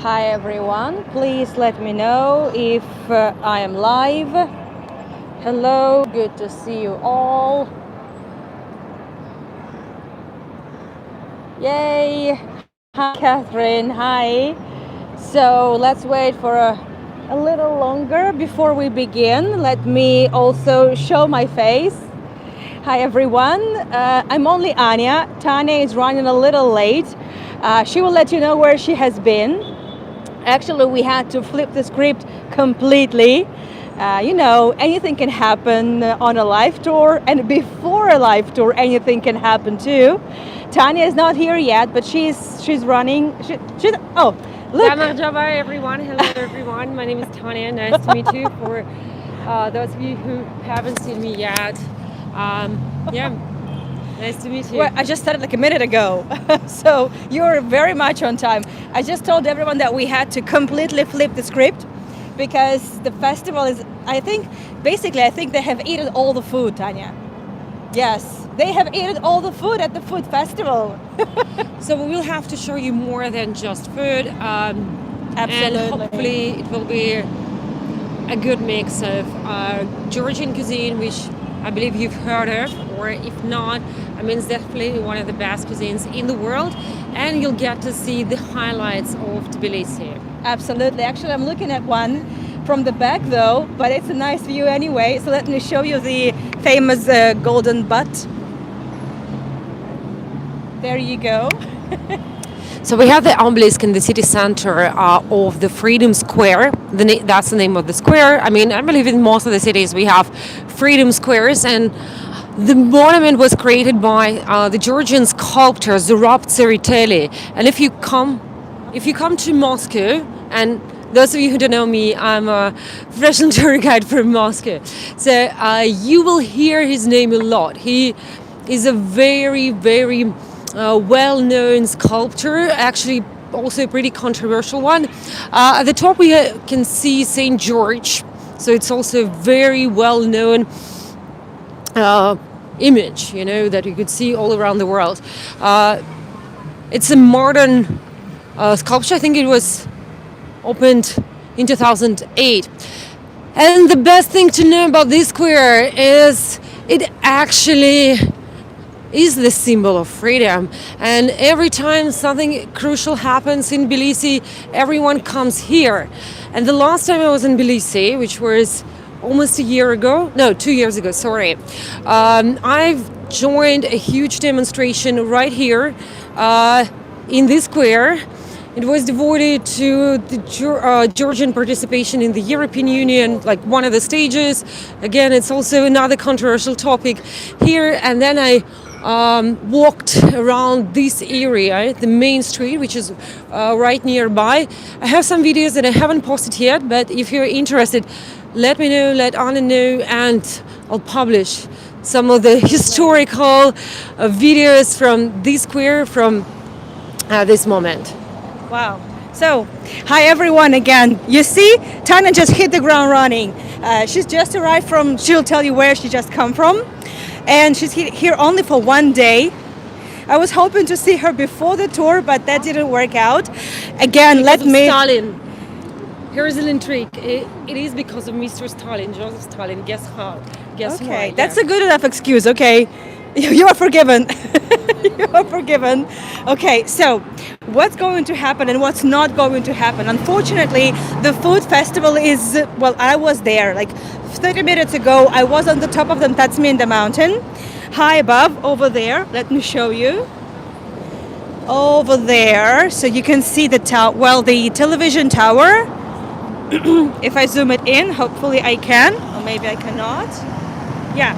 Hi everyone, please let me know if I am live. Hello, good to see you all. Yay! Hi Catherine, hi. So let's wait for a little longer before we begin. Let me also show my face. Hi everyone, I'm only Anya. Tanya is running a little late. She will let you know where she has been. Actually, we had to flip the script completely. Anything can happen on a live tour, and before a live tour, anything can happen too. Tanya is not here yet, but she's running. She's oh, look. Merhaba everyone. Hello everyone. My name is Tanya. Nice to meet you. For those of you who haven't seen me yet, yeah, nice to meet you. Well, I just started like a minute ago, so you're very much on time. I just told everyone that we had to completely flip the script because the festival is, I think they have eaten all the food, Tanya. Yes, they have eaten all the food at the food festival. So we will have to show you more than just food. Absolutely. And hopefully it will be a good mix of Georgian cuisine, which I believe you've heard of, or if not, I mean, it's definitely one of the best cuisines in the world, and you'll get to see the highlights of Tbilisi. Absolutely. Actually, I'm looking at one from the back though, but it's a nice view anyway. So let me show you the famous golden butt. There you go. So we have the obelisk in the city center of the Freedom Square. That's the name of the square. I mean, I believe in most of the cities we have freedom squares, and the monument was created by the Georgian sculptor Zurab Tsereteli. And if you come to Moscow, and those of you who don't know me, I'm a professional tour guide from Moscow, so you will hear his name a lot. He is a very, very well-known sculptor, actually also a pretty controversial one. At the top we can see St. George, so it's also a very well-known image, that you could see all around the world. It's a modern sculpture. I think it was opened in 2008. And the best thing to know about this square is it actually is the symbol of freedom. And every time something crucial happens in Tbilisi, everyone comes here. And the last time I was in Tbilisi, which was almost 2 years ago, sorry, I've joined a huge demonstration right here in this square. It was devoted to the Georgian participation in the European Union, like one of the stages. Again, it's also another controversial topic here. And then I walked around this area, the main street, which is right nearby. I have some videos that I haven't posted yet, but if you're interested, let me know, let Anna know, and I'll publish some of the historical videos from this square from this moment. Wow. So, hi everyone again. You see, Tanya just hit the ground running. She's just arrived she'll tell you where she just come from. And she's here only for one day. I was hoping to see her before the tour, but that didn't work out. Again, Stalin. Here's an intrigue. It is because of Mr. Stalin, Joseph Stalin. Guess how? Guess okay, why? that's a good enough excuse, okay? You are forgiven. You are forgiven. Okay, so what's going to happen and what's not going to happen? Unfortunately, the food festival is, well, I was there like 30 minutes ago. I was on the top of the Tatsmin, the mountain, high above over there. Let me show you. Over there, so you can see the the television tower. If I zoom it in, hopefully I can, or maybe I cannot. Yeah.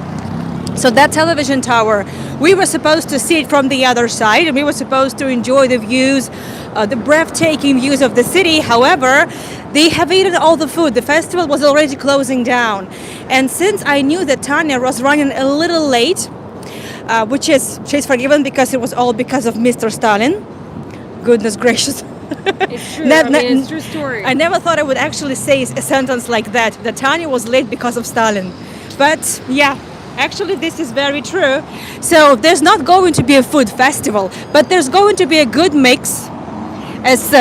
So that television tower, we were supposed to see it from the other side, and we were supposed to enjoy the views, the breathtaking views of the city. However, they have eaten all the food. The festival was already closing down. And since I knew that Tanya was running a little late, she's forgiven because it was all because of Mr. Stalin. Goodness gracious. It's true. It's a true story. I never thought I would actually say a sentence like that Tanya was late because of Stalin. But yeah, actually this is very true. So there's not going to be a food festival, but there's going to be a good mix, as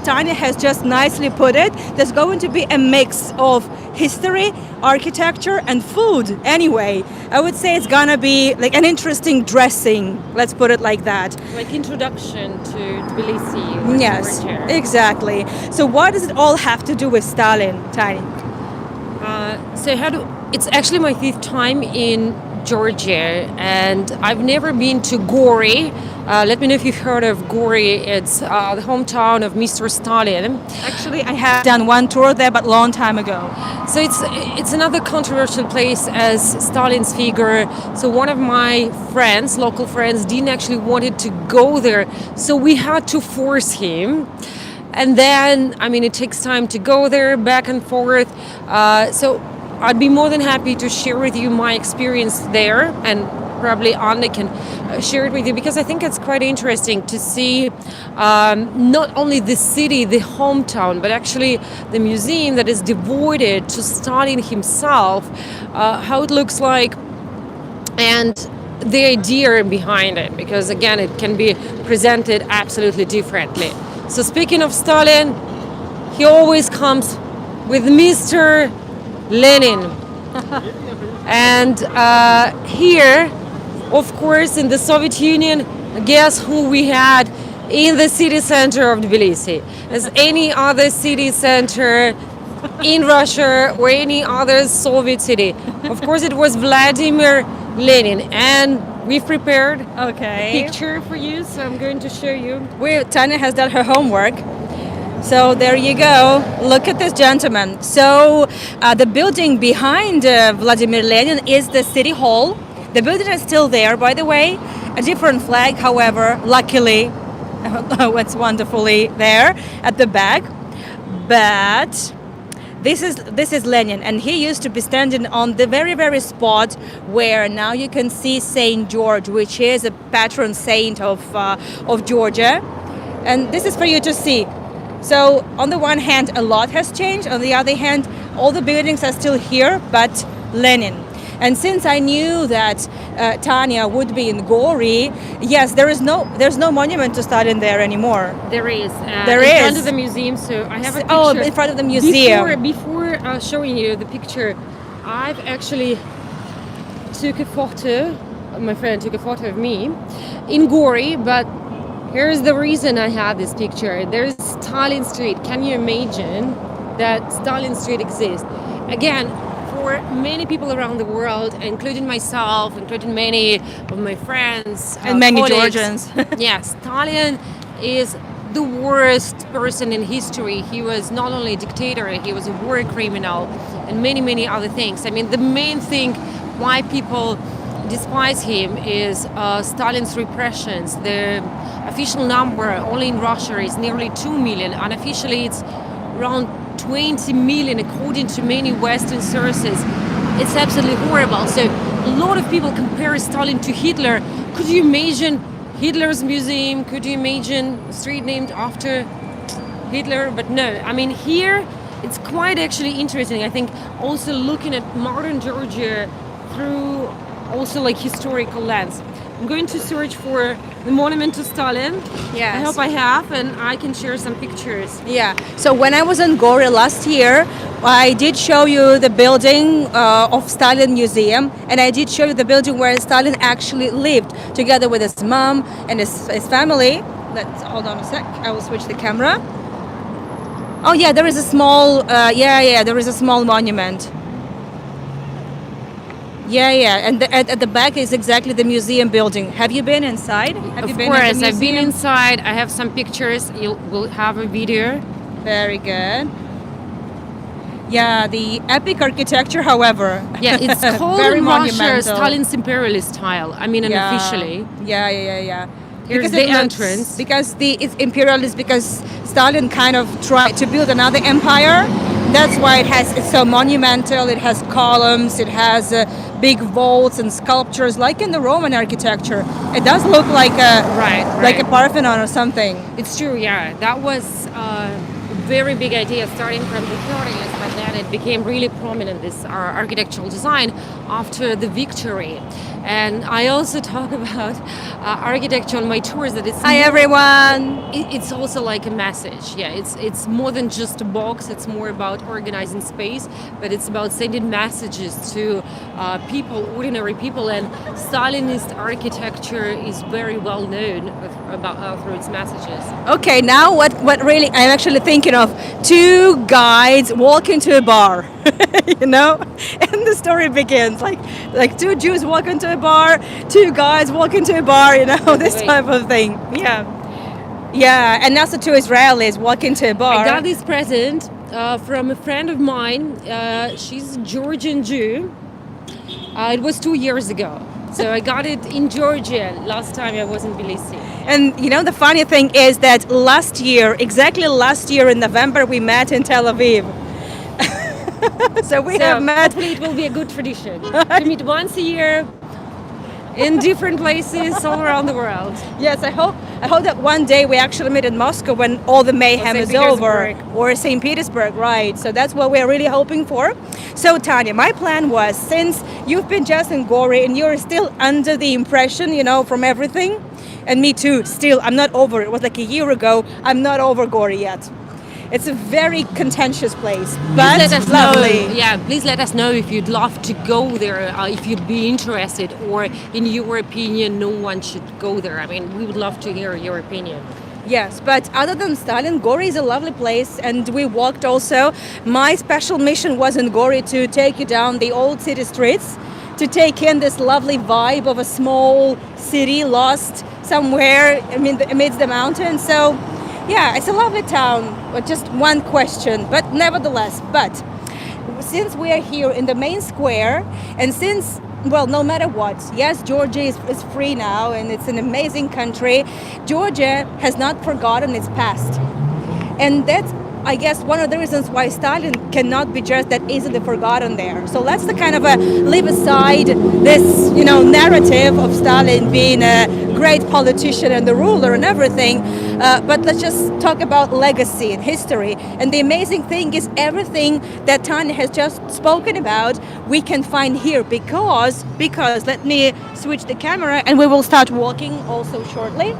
Tanya has just nicely put it, there's going to be a mix of history, architecture, and food. Anyway, I would say it's gonna be like an interesting dressing. Let's put it like that. Like introduction to Tbilisi or Yes, Georgia. exactly. So what does it all have to do with Stalin, Tanya? It's actually my fifth time in Georgia, and I've never been to Gori. Let me know if you've heard of Gori. It's the hometown of Mr. Stalin. Actually, I have done one tour there, but long time ago. So it's another controversial place as Stalin's figure. So one of my friends, local friends, didn't actually wanted to go there, so we had to force him. And then, I mean, it takes time to go there, back and forth. So I'd be more than happy to share with you my experience there, and probably Anya can share it with you, because I think it's quite interesting to see not only the city, the hometown, but actually the museum that is devoted to Stalin himself, how it looks like, and the idea behind it, because again, it can be presented absolutely differently. So speaking of Stalin, he always comes with Mr. Lenin. And here, of course, in the Soviet Union, guess who we had in the city center of Tbilisi? As any other city center in Russia or any other Soviet city. Of course, it was Vladimir Lenin. And we've prepared a picture for you, so I'm going to show you. Tanya has done her homework. So there you go. Look at this gentleman. So the building behind Vladimir Lenin is the city hall. The building is still there, by the way. A different flag, however, luckily, it's wonderfully there at the back. But this is Lenin, and he used to be standing on the very spot where now you can see Saint George, which is a patron saint of Georgia. And this is for you to see. So on the one hand, a lot has changed. On the other hand, all the buildings are still here, but Lenin. And since I knew that Tanya would be in Gori, yes, there's no monument to Stalin there anymore. There is. There in is. front of the museum, so I have a picture. Oh, in front of the museum. Before showing you the picture, I've actually took a photo, my friend took a photo of me in Gori, but here's the reason I had this picture. There's Stalin Street. Can you imagine that Stalin Street exists? Again, for many people around the world, including myself, including many of my friends and many colleagues, Georgians. yes, Stalin is the worst person in history. He was not only a dictator, he was a war criminal, and many other things. I mean, the main thing why people despise him is Stalin's repressions. The official number only in Russia is nearly 2 million. Unofficially, it's around 20 million according to many Western sources. It's absolutely horrible. So a lot of people compare Stalin to Hitler. Could you imagine Hitler's museum? Could you imagine a street named after Hitler? But no, I mean, here it's quite actually interesting. I think also looking at modern Georgia through also like historical lens. I'm going to search for the monument to Stalin. Yes. I hope I have, and I can share some pictures. Yeah. So when I was in Gori last year, I did show you the building of Stalin Museum, and I did show you the building where Stalin actually lived together with his mom and his family. Let's hold on a sec. I will switch the camera. Oh yeah, there is a small. There is a small monument. Yeah, and at the back is exactly the museum building. Have you been inside? Have you been in the Of course, I've been museum? inside. I have some pictures. We'll have a video. Very good. Yeah, the epic architecture, however. Yeah, it's called very in Russia monumental. Stalin's imperialist style. I mean, unofficially. Yeah. Here's Because the it looks- entrance. Because it's imperialist, because Stalin kind of tried to build another empire. That's why it's so monumental. It has columns. It has big vaults and sculptures, like in the Roman architecture. It does look like like a Parthenon or something. It's true, yeah. That was a very big idea starting from the 30s, but then it became really prominent, this architectural design, after the victory. And I also talk about architecture on my tours. That it's Hi, more, everyone. it's also like a message. Yeah, it's more than just a box. It's more about organizing space, but it's about sending messages to people, ordinary people. And Stalinist architecture is very well known about through its messages. Okay, now what really I'm actually thinking of two guides walk into a bar, you know, and the story begins like two Jews walk into a bar, two guys walk into a bar, you know, That's the this way. type of thing. Yeah, yeah, and also two Israelis walk into a I bar. got this present from a friend of mine. She's a Georgian Jew. It was 2 years ago. So I got it in Georgia last time I was in Tbilisi. And you know, the funny thing is that last year, exactly last year in November, we met in Tel Aviv. So we have So met. hopefully it will be a good tradition to meet once a year in different places all around the world. Yes, I hope that one day we actually meet in Moscow when all the mayhem St. is over, Petersburg. or St. Petersburg, right? So that's what we're really hoping for. So Tanya, my plan was, since you've been just in Gori and you're still under the impression, you know, from everything, and me too, still, I'm not over it. It was like a year ago. I'm not over Gori yet. It's a very contentious place, but Please let us lovely. know. Yeah, please let us know if you'd love to go there, if you'd be interested, or in your opinion, no one should go there. I mean, we would love to hear your opinion. Yes, but other than Stalin, Gori is a lovely place, and we walked also. My special mission was in Gori to take you down the old city streets, to take in this lovely vibe of a small city lost somewhere amidst the mountains. So, yeah, it's a lovely town. But just one question, but nevertheless, but since we are here in the main square, and since, well, no matter what, yes, Georgia is free now and it's an amazing country, Georgia has not forgotten its past. And that's, I guess, one of the reasons why Stalin cannot be just that easily forgotten there. So let's the kind of leave aside this, you know, narrative of Stalin being a great politician and the ruler and everything. But let's just talk about legacy and history. And the amazing thing is everything that Tanya has just spoken about, we can find here because let me switch the camera and we will start walking also shortly.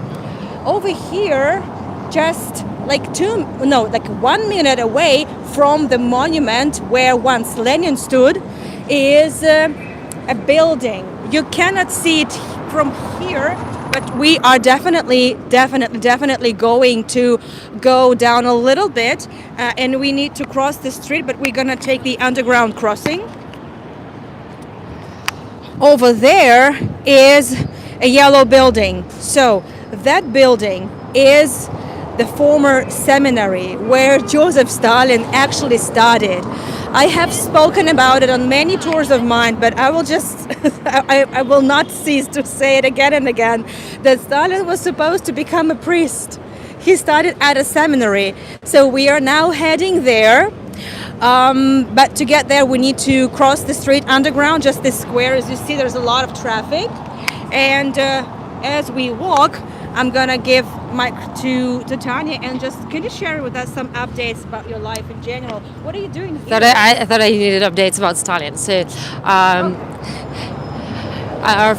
Over here, just like 1 minute away from the monument where once Lenin stood, is a building. You cannot see it from here, but we are definitely going to go down a little bit, and we need to cross the street, but we're gonna take the underground crossing. Over there is a yellow building. So that building is the former seminary where Joseph Stalin actually studied. I have spoken about it on many tours of mine, but I will just, I will not cease to say it again and again, that Stalin was supposed to become a priest. He studied at a seminary. So we are now heading there. But to get there, we need to cross the street underground, just this square. As you see, there's a lot of traffic. And as we walk, I'm gonna give mic to Tanya, and just can you share with us some updates about your life in general? What are you doing here? I thought I needed updates about Stalin. So,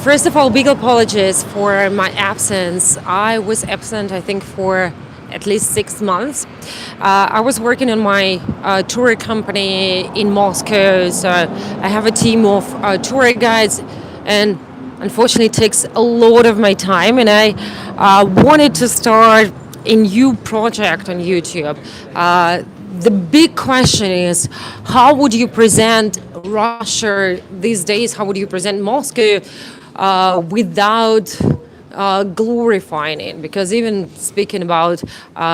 first of all, big apologies for my absence. I was absent, I think, for at least 6 months. I was working on my tour company in Moscow, so I have a team of tour guides, and unfortunately, it takes a lot of my time. And I wanted to start a new project on YouTube. The big question is, how would you present Russia these days? How would you present Moscow without glorifying it? Because even speaking about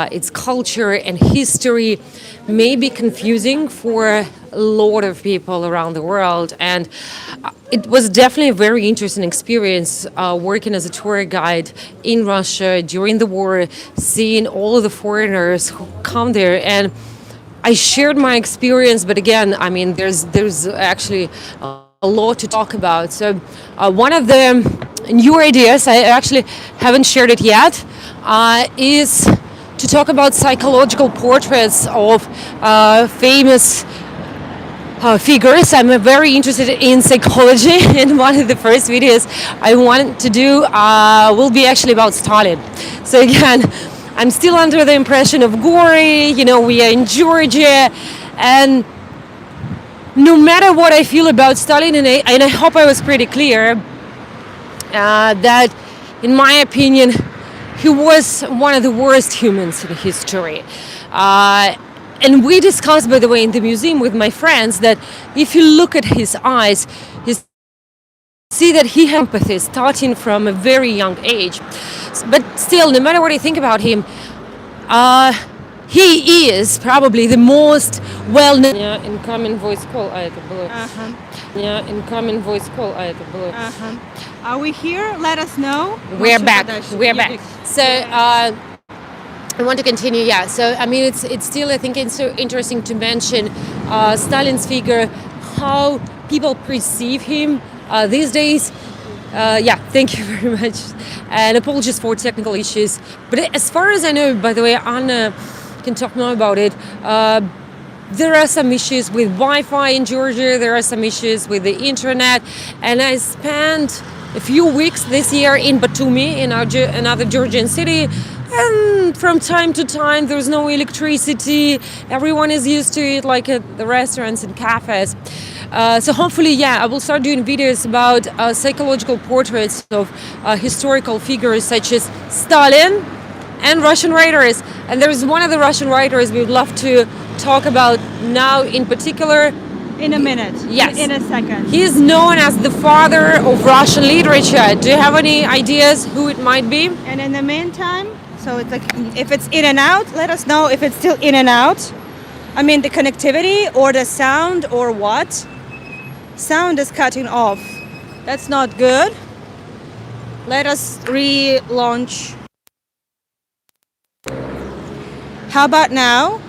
its culture and history may be confusing for a lot of people around the world. And it was definitely a very interesting experience working as a tour guide in Russia during the war, seeing all of the foreigners who come there. And I shared my experience, but again, I mean, there's actually a lot to talk about. So one of the new ideas, I actually haven't shared it yet, is to talk about psychological portraits of famous figures. I'm very interested in psychology, and one of the first videos I want to do will be actually about Stalin. So again, I'm still under the impression of gory. We are in Georgia, and no matter what I feel about Stalin, and I hope I was pretty clear that, in my opinion, he was one of the worst humans in history. And we discussed, by the way, in the museum with my friends, that if you look at his eyes, you see that he had empathy starting from a very young age. But still, no matter what you think about him, he is probably the most well-known. Yeah, incoming voice call. Yeah, incoming voice call. Are we here? Let us know. We're back. We're back. So I want to continue. Yeah. So I mean, it's still, I think it's so interesting to mention Stalin's figure, how people perceive him these days. Yeah, thank you very much, and apologies for technical issues. But as far as I know, by the way, Anna can talk more about it. There are some issues with Wi-Fi in Georgia. There are some issues with the internet, and I spent a few weeks this year in Batumi, in another Georgian city. And from time to time, there's no electricity. Everyone is used to it, like at the restaurants and cafes. So hopefully, yeah, I will start doing videos about psychological portraits of historical figures such as Stalin and Russian writers. And there's one of the Russian writers we would love to talk about now in particular. In a minute. Yes. In a second. He is known as the father of Russian literature. Do you have any ideas who it might be? And in the meantime, so it's like, if it's in and out, let us know if it's still in and out. I mean, the connectivity or the sound or what? Sound is cutting off. That's not good. Let us relaunch. How about now?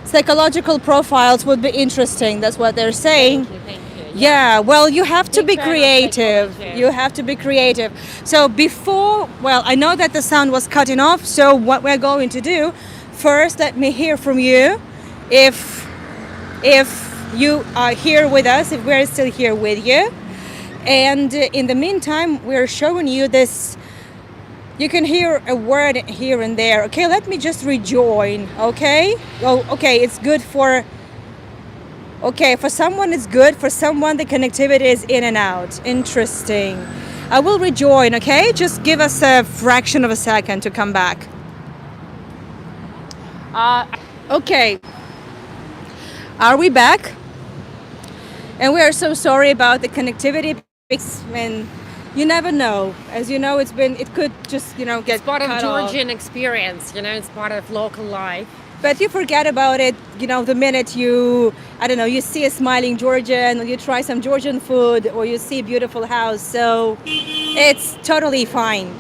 Psychological profiles would be interesting. That's what they're saying. Thank you. Yeah, well, you have to be Big fan of creative. psychology. You have to be creative. So before, well, I know that the sound was cutting off. So what we're going to do, first, let me hear from you. If you are here with us, if we're still here with you. And in the meantime, we're showing you this. You can hear a word here and there. Okay, let me just rejoin. Okay. Oh, okay. It's good for. Okay, for someone it's good. For someone the connectivity is in and out. Interesting. I will rejoin. Okay, just give us a fraction of a second to come back. Okay. Are we back? And we are so sorry about the connectivity. And you never know. As you know, it could just, get It's part of cut off. Georgian experience, it's part of local life. But you forget about it, the minute you see a smiling Georgian, or you try some Georgian food, or you see a beautiful house. So it's totally fine.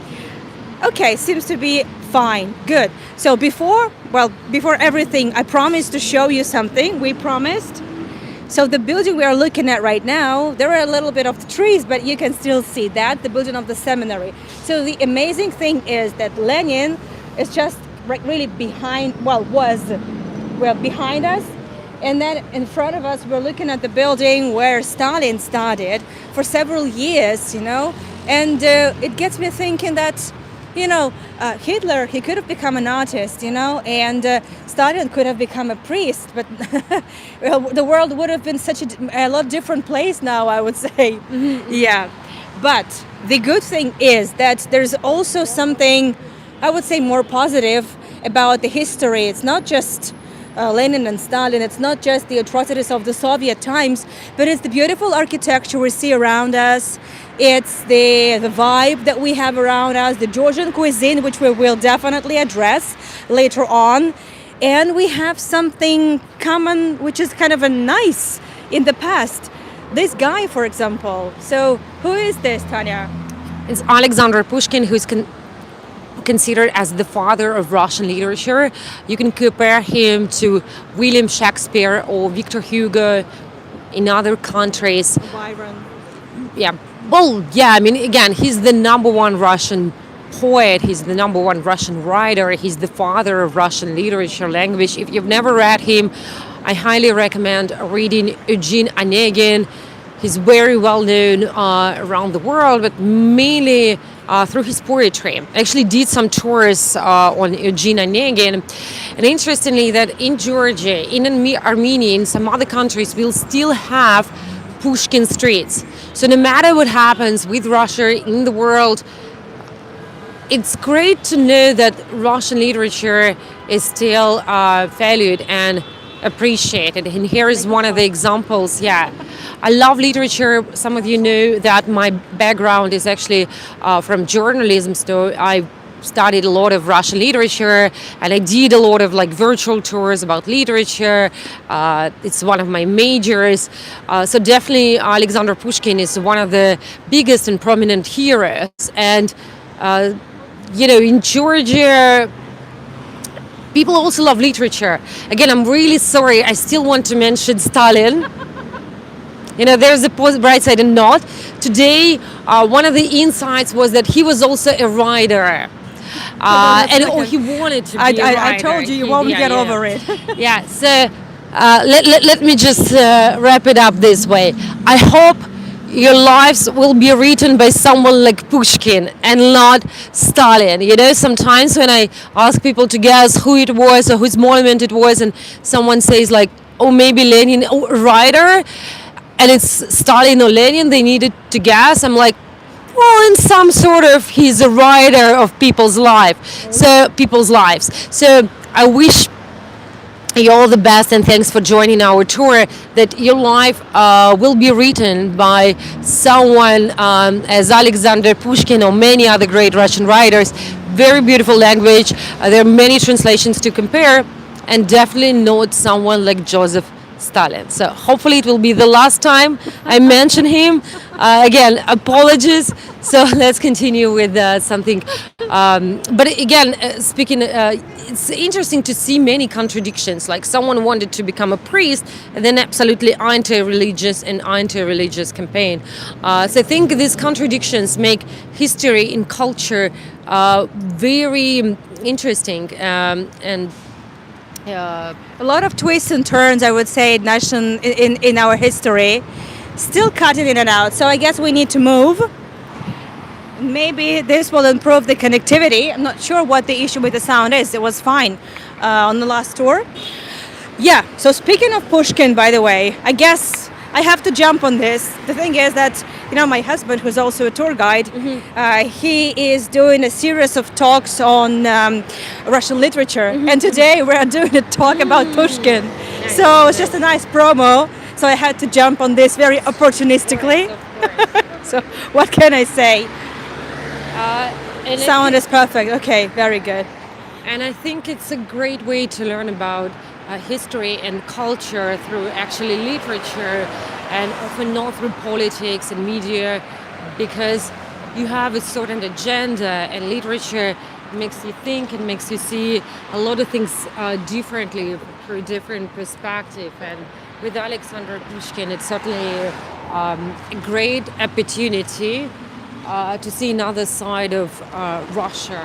Okay, seems to be fine. Good. So before everything, I promised to show you something. We promised. So the building we are looking at right now, there are a little bit of the trees, but you can still see that, the building of the seminary. So the amazing thing is that Lenin is just really behind us. And then in front of us, we're looking at the building where Stalin studied for several years, And it gets me thinking that, Hitler, he could have become an artist, and Stalin could have become a priest, but the world would have been such a lot different place now, I would say. Mm-hmm. Yeah. But the good thing is that there's also something, I would say, more positive about the history. It's not just Lenin and Stalin, it's not just the atrocities of the Soviet times, but it's the beautiful architecture we see around us. It's the vibe that we have around us, the Georgian cuisine, which we will definitely address later on. And we have something common, which is kind of a nice in the past. This guy, for example. So who is this, Tanya? It's Alexander Pushkin, who's considered as the father of Russian literature. You can compare him to William Shakespeare or Victor Hugo in other countries. Byron. Yeah. Well, yeah, I mean, again, he's the number one Russian poet. He's the number one Russian writer. He's the father of Russian literature, language. If you've never read him, I highly recommend reading Eugene Onegin. He's very well known around the world, but mainly through his poetry. I actually did some tours on Eugene Onegin, and interestingly, that in Georgia, in Armenia, in some other countries, we'll still have Pushkin streets. So no matter what happens with Russia in the world, it's great to know that Russian literature is still valued and appreciated. And here is one of the examples. Yeah, I love literature. Some of you know that my background is actually from journalism, so I studied a lot of Russian literature, and I did a lot of like virtual tours about literature. It's one of my majors. So definitely Alexander Pushkin is one of the biggest and prominent heroes. And in Georgia, people also love literature. Again, I'm really sorry. I still want to mention Stalin. There's a bright side and not. Today, one of the insights was that he was also a writer. He wanted to be a writer. I told you won't get over it. Yeah, so let me just wrap it up this way. I hope your lives will be written by someone like Pushkin and not Stalin. Sometimes when I ask people to guess who it was or whose monument it was, and someone says like, oh, maybe Lenin, writer, and it's Stalin or Lenin, they needed to guess. I'm like, well, in some sort of, he's a writer of people's lives. So I wish you all the best, and thanks for joining our tour, that your life will be written by someone as Alexander Pushkin or many other great Russian writers. Very beautiful language. There are many translations to compare, and definitely not someone like Joseph Stalin. So hopefully it will be the last time I mention him. Again, apologies. So let's continue with something. But again, speaking, it's interesting to see many contradictions. Like someone wanted to become a priest, and then absolutely anti-religious campaign. So I think these contradictions make history and culture very interesting and. A lot of twists and turns, I would say, in our history, still cutting in and out. So I guess we need to move. Maybe this will improve the connectivity. I'm not sure what the issue with the sound is. It was fine on the last tour. Yeah, so speaking of Pushkin, by the way, I guess I have to jump on this. The thing is that, my husband, who's also a tour guide, he is doing a series of talks on Russian literature. And today we're doing a talk about Pushkin. So it's just a nice promo. So I had to jump on this very opportunistically. So what can I say? Sound is perfect. Okay, very good. And I think it's a great way to learn about history and culture through actually literature, and often not through politics and media, because you have a certain agenda, and literature makes you think and makes you see a lot of things differently through different perspective. And with Alexander Pushkin, it's certainly a great opportunity to see another side of Russia.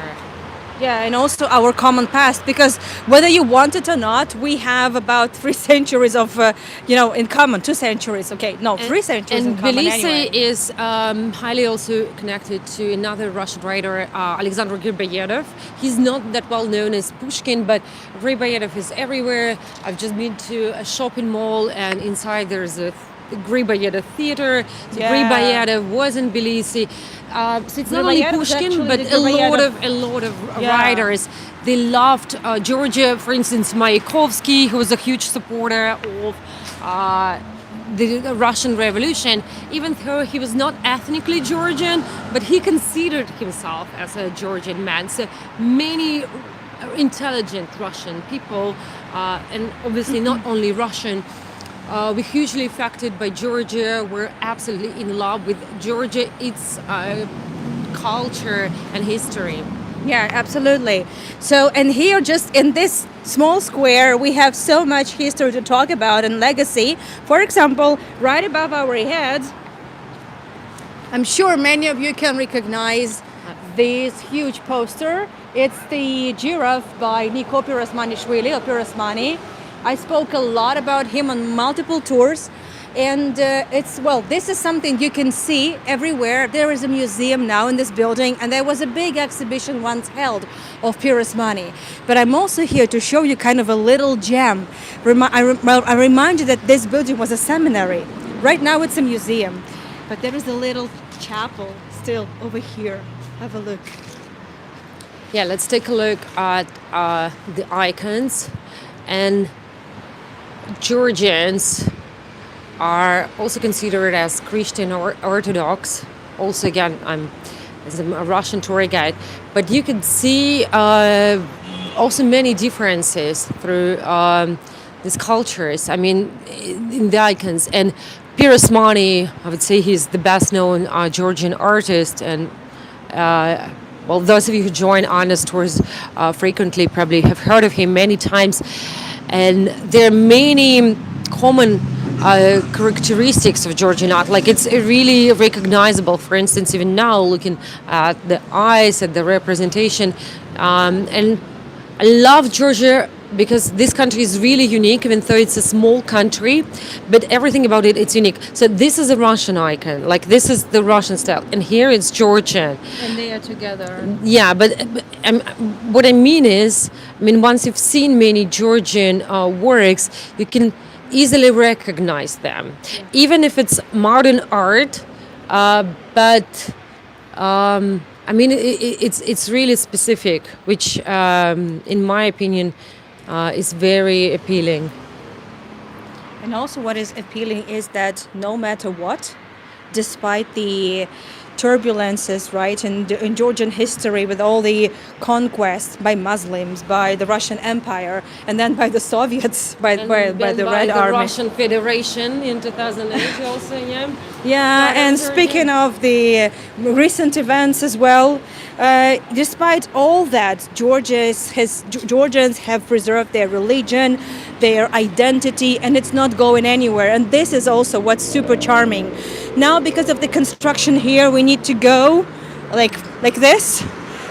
Yeah, and also our common past, because whether you want it or not, we have about 3 centuries of, in common. 2 centuries, okay, no, 3 centuries in common. And Tbilisi anyway. is highly also connected to another Russian writer, Alexander Griboyedov. He's not that well known as Pushkin, but Griboyedov is everywhere. I've just been to a shopping mall, and inside there's a Griboyedov theater. So Yeah. Griboyedov was in Tbilisi. So it's not only Griboyedov is Pushkin, actually but the a lot of Yeah. writers. They loved Georgia. For instance, Mayakovsky, who was a huge supporter of the Russian Revolution, even though he was not ethnically Georgian, but he considered himself as a Georgian man. So many intelligent Russian people, and obviously not only Russian, we're hugely affected by Georgia. We're absolutely in love with Georgia, its culture and history. Yeah, absolutely. So, and here, just in this small square, we have so much history to talk about and legacy. For example, right above our heads, I'm sure many of you can recognize this huge poster. It's the giraffe by Niko Pirosmanishvili, or Pirosmani. I spoke a lot about him on multiple tours. And this is something you can see everywhere. There is a museum now in this building, and there was a big exhibition once held of Pirosmani. But I'm also here to show you kind of a little gem. I remind you that this building was a seminary. Right now it's a museum. But there is a little chapel still over here. Have a look. Yeah, let's take a look at the icons. And Georgians are also considered as Christian or Orthodox. Also, again, I'm as a Russian tour guide, but you can see also many differences through these cultures. I mean, in the icons. And Pirosmani, I would say he's the best known Georgian artist. And well, those of you who join Anya's tours frequently probably have heard of him many times. And there are many common characteristics of Georgian art. Like, it's really recognizable. For instance, even now, looking at the eyes, at the representation. And I love Georgia because this country is really unique, even though it's a small country, but everything about it, it's unique. So this is a Russian icon, like this is the Russian style, and here it's Georgian. And they are together. Yeah, but what I mean is, once you've seen many Georgian works, you can easily recognize them, even if it's modern art, but it's really specific, which, in my opinion, is very appealing. And also, what is appealing is that no matter what, despite the turbulences, right, in Georgian history, with all the conquests by Muslims, by the Russian Empire, and then by the Soviets, by the Red Army. Russian Federation in 2008 also, yeah. Yeah, and speaking of the recent events as well, despite all that, Georgians have preserved their religion, their identity, and it's not going anywhere. And this is also what's super charming. Now, because of the construction here, we need to go like this.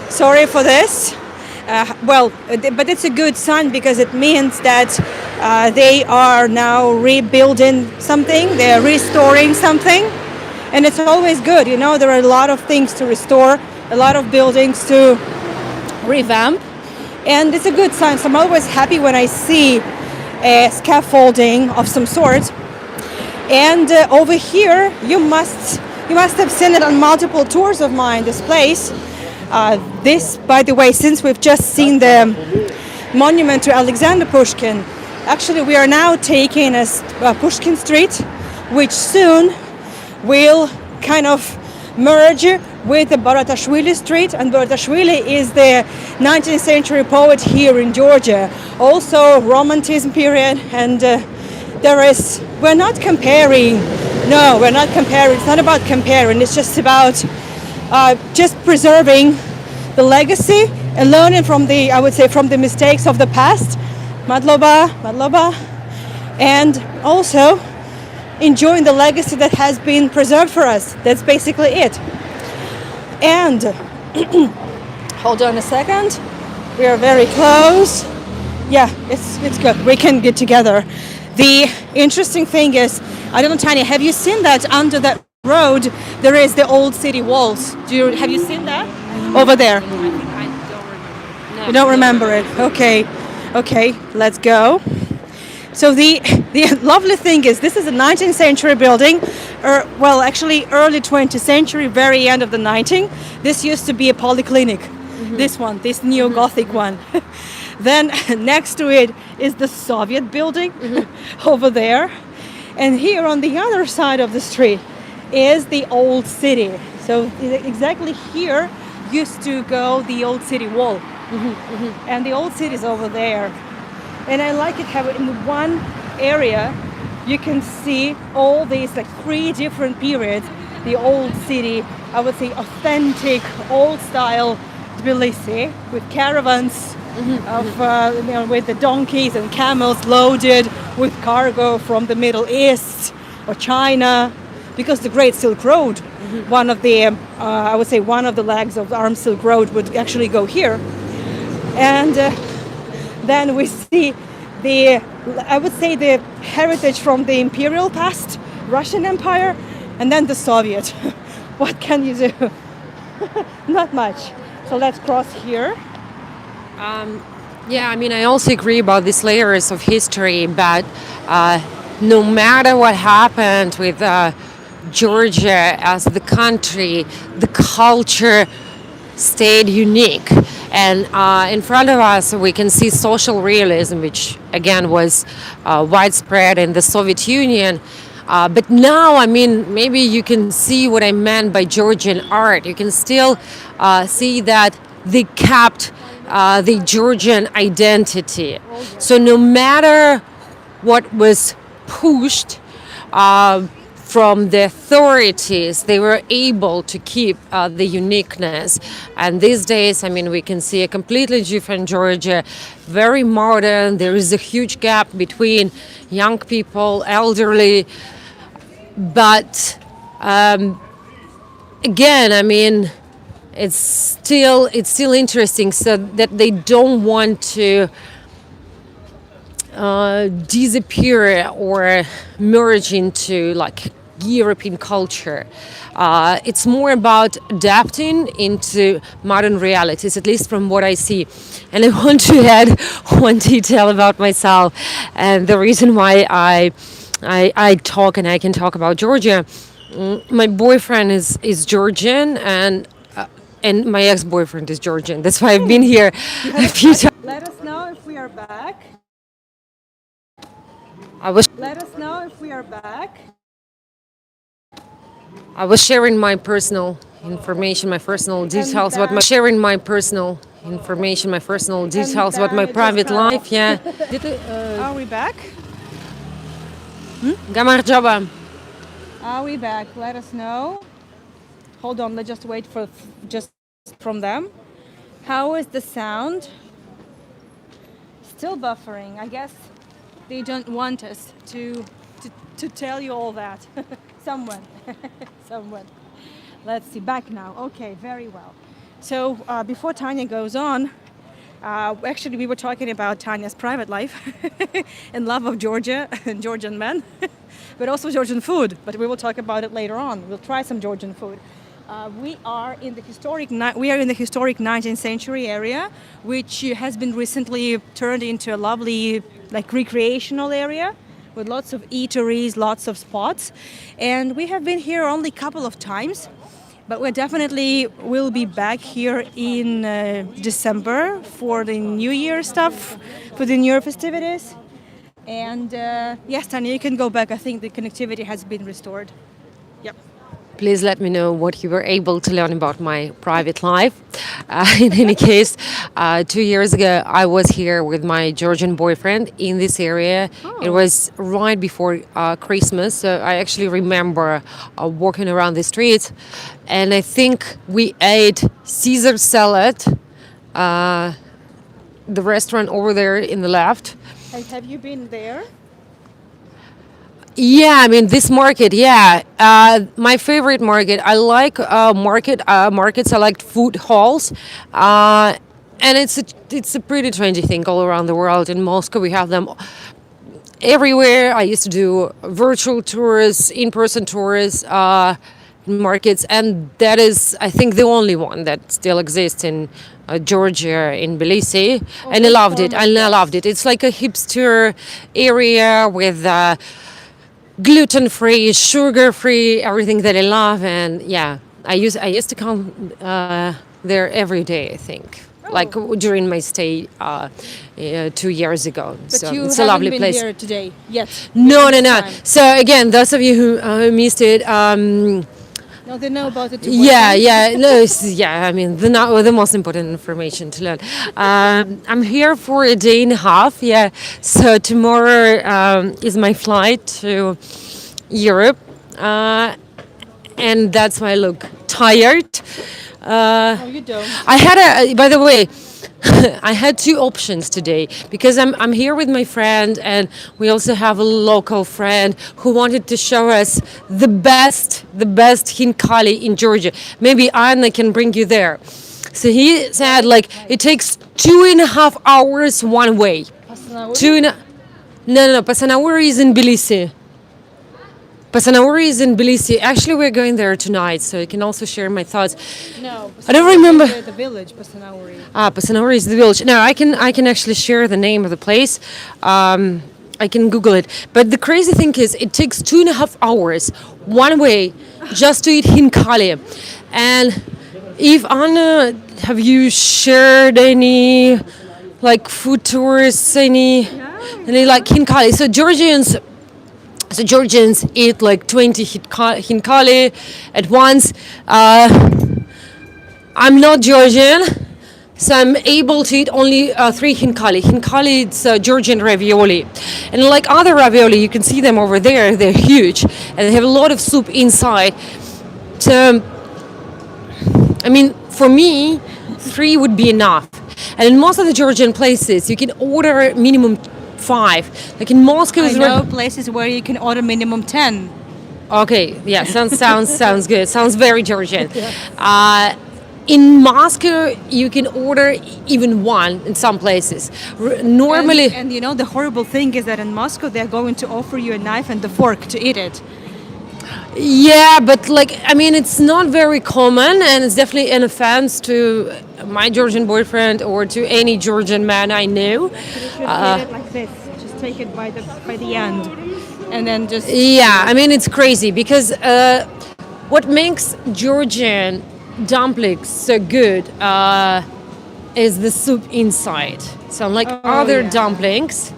Sorry for this. But it's a good sign because it means that they are now rebuilding something, they're restoring something, and it's always good. You know, there are a lot of things to restore, a lot of buildings to revamp, and it's a good sign. So I'm always happy when I see a scaffolding of some sort. And over here, you must have seen it on multiple tours of mine, this place. This, by the way, since we've just seen the monument to Alexander Pushkin, actually we are now taking a Pushkin Street, which soon will kind of merge with the Baratashvili Street. And Baratashvili is the 19th century poet here in Georgia, also Romantism period. And we're not comparing. No, we're not comparing. It's not about comparing. It's just about just preserving the legacy and learning from the mistakes of the past. Madloba, and also enjoying the legacy that has been preserved for us. That's basically it. And hold on a second. We are very close. Yeah, it's good. We can get together. The interesting thing is, I don't know, Tanya, have you seen that under that road there is the old city walls? Have you seen that over there? I don't remember. No, you don't remember it? Okay, let's go. So the lovely thing is, this is a 19th century building, actually early 20th century, very end of the 19th. This used to be a polyclinic. Mm-hmm. This neo-Gothic one. Then next to it is the Soviet building over there. And here on the other side of the street is the old city. So exactly here used to go the old city wall. And the old city is over there. And I like it how in one area you can see all these like 3 different periods. The old city, I would say authentic, old style Tbilisi with caravans with the donkeys and camels loaded with cargo from the Middle East or China, because the Great Silk Road, one of the legs of the Armed Silk Road would actually go here. And then we see the, I would say, the heritage from the imperial past, Russian Empire, and then the Soviet. What can you do? Not much. So let's cross here. Yeah, I mean, I also agree about these layers of history, but no matter what happened with Georgia as the country, the culture stayed unique. And in front of us, we can see social realism, which again was widespread in the Soviet Union. But now, I mean, maybe you can see what I meant by Georgian art. You can still see that they kept the Georgian identity. So no matter what was pushed from the authorities, they were able to keep the uniqueness. And these days, I mean, we can see a completely different Georgia, very modern. There is a huge gap between young people, elderly. But again, I mean, it's still interesting, so that they don't want to disappear or merge into like European culture. It's more about adapting into modern realities, at least from what I see. And I want to add one detail about myself, and the reason why I talk and I can talk about Georgia. My boyfriend is Georgian, and my ex-boyfriend is Georgian. That's why I've been here a few times. Let us know if we are back. I was Let us know if we are back. I was sharing my personal information, my personal details about my sharing my personal information, my personal details about my private life. Yeah. Are we back? Gamar Jaba. Are we back? Let us know. Hold on, let's just wait for just from them. How is the sound? Still buffering. I guess they don't want us to tell you all that. Someone. Someone. Let's see. Back now. Okay, very well. So before Tanya goes on, actually we were talking about Tanya's private life and love of Georgia and Georgian men, but also Georgian food. But we will talk about it later on. We'll try some Georgian food. We are in the historic 19th century area, which has been recently turned into a lovely like recreational area with lots of eateries, lots of spots. And we have been here only a couple of times, but we definitely will be back here in December for the New Year stuff, for the New Year festivities. And yes, Tanya, you can go back. I think the connectivity has been restored. Yep. Please let me know what you were able to learn about my private life. In any case, 2 years ago, I was here with my Georgian boyfriend in this area. It was right before Christmas, so I actually remember walking around the streets, and I think we ate Caesar salad, the restaurant over there in the left. And have you been there? Yeah, I mean this market. Yeah, my favorite market. I like markets. I like food halls, and it's a pretty trendy thing all around the world. In Moscow, we have them everywhere. I used to do virtual tours, in-person tours, markets, and that is, I think, the only one that still exists in Georgia, in Tbilisi, and I loved it. And I loved it. It's like a hipster area with. Gluten-free, sugar-free, everything that I love, and yeah, I used to come there every day. I think, like during my stay 2 years ago. But so you it's a haven't lovely been place. here today yet. No, no, This no. time. So again, those of you who missed it. No, they know about it. Yeah, yeah, no, yeah. I mean, the most important information to learn. I'm here for a day and a half. Yeah, so tomorrow is my flight to Europe, and that's why I look tired. No, you don't. I had by the way, I had two options today because I'm here with my friend, and we also have a local friend who wanted to show us the best hinkali in Georgia. Maybe Anya can bring you there. So he said like it takes 2.5 hours one way. No. Pasanauri is in Tbilisi. Pasanauri is in Tbilisi. Actually, we're going there tonight, so I can also share my thoughts. No, I don't remember. the village, Pasanauri. Pasanauri is the village. No, I can actually share the name of the place. I can Google it. But the crazy thing is, it takes 2.5 hours one way just to eat hinkali. And if Anna, have you shared any like food tours, any like hinkali? So Georgians eat like 20 hinkali at once. I'm not Georgian, so I'm able to eat only 3 hinkali. Hinkali, it's Georgian ravioli. And like other ravioli, you can see them over there, they're huge. And they have a lot of soup inside. So, I mean, for me, 3 would be enough. And in most of the Georgian places, you can order minimum 5. Like in Moscow, I know places where you can order minimum 10. Okay, yeah, sounds good. Sounds very Georgian. In Moscow, you can order even 1 in some places. Normally, And you know, the horrible thing is that in Moscow, they're going to offer you a knife and the fork to eat it. yeah, but like, I mean, it's not very common, and it's definitely an offense to my Georgian boyfriend or to any Georgian man I know. You should eat it like this. Just take it by the end. And then just... Yeah, I mean, it's crazy because what makes Georgian dumplings so good is the soup inside. So, unlike other dumplings,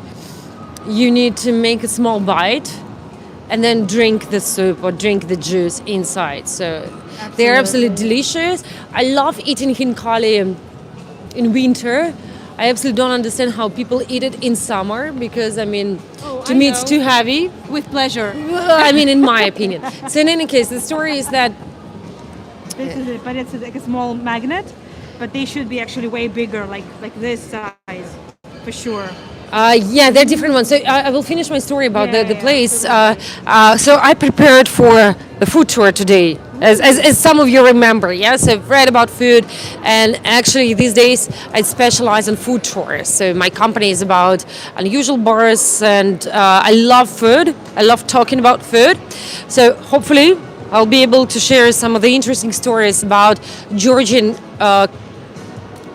you need to make a small bite and then drink the soup or drink the juice inside. So, they're absolutely delicious. I love eating hinkali in winter. I absolutely don't understand how people eat it in summer because, I mean, to me it's too heavy. With pleasure. I mean, in my opinion. So in any case, the story is that This is it, but it's like a small magnet. But they should be actually way bigger, like this size, for sure. yeah, they're different ones. So I will finish my story about the Yeah, place. So I prepared for the food tour today, as some of you remember. Yes, I've read about food, and actually these days I specialize in food tours. So my company is about unusual bars, and I love food. I love talking about food. So hopefully I'll be able to share some of the interesting stories about Georgian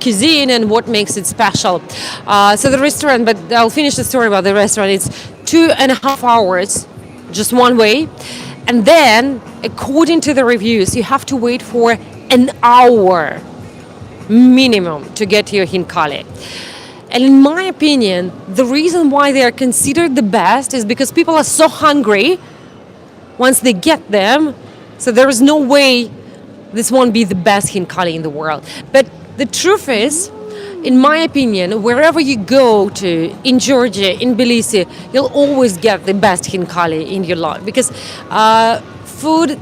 cuisine and what makes it special. So the restaurant, but I'll finish the story about the restaurant. It's 2.5 hours, just one way. And then, according to the reviews, you have to wait for an hour minimum to get your hinkali. And in my opinion, the reason why they are considered the best is because people are so hungry once they get them. So there is no way this won't be the best hinkali in the world. But the truth is, in my opinion, wherever you go to in Georgia, in Tbilisi, you'll always get the best hinkali in your life because food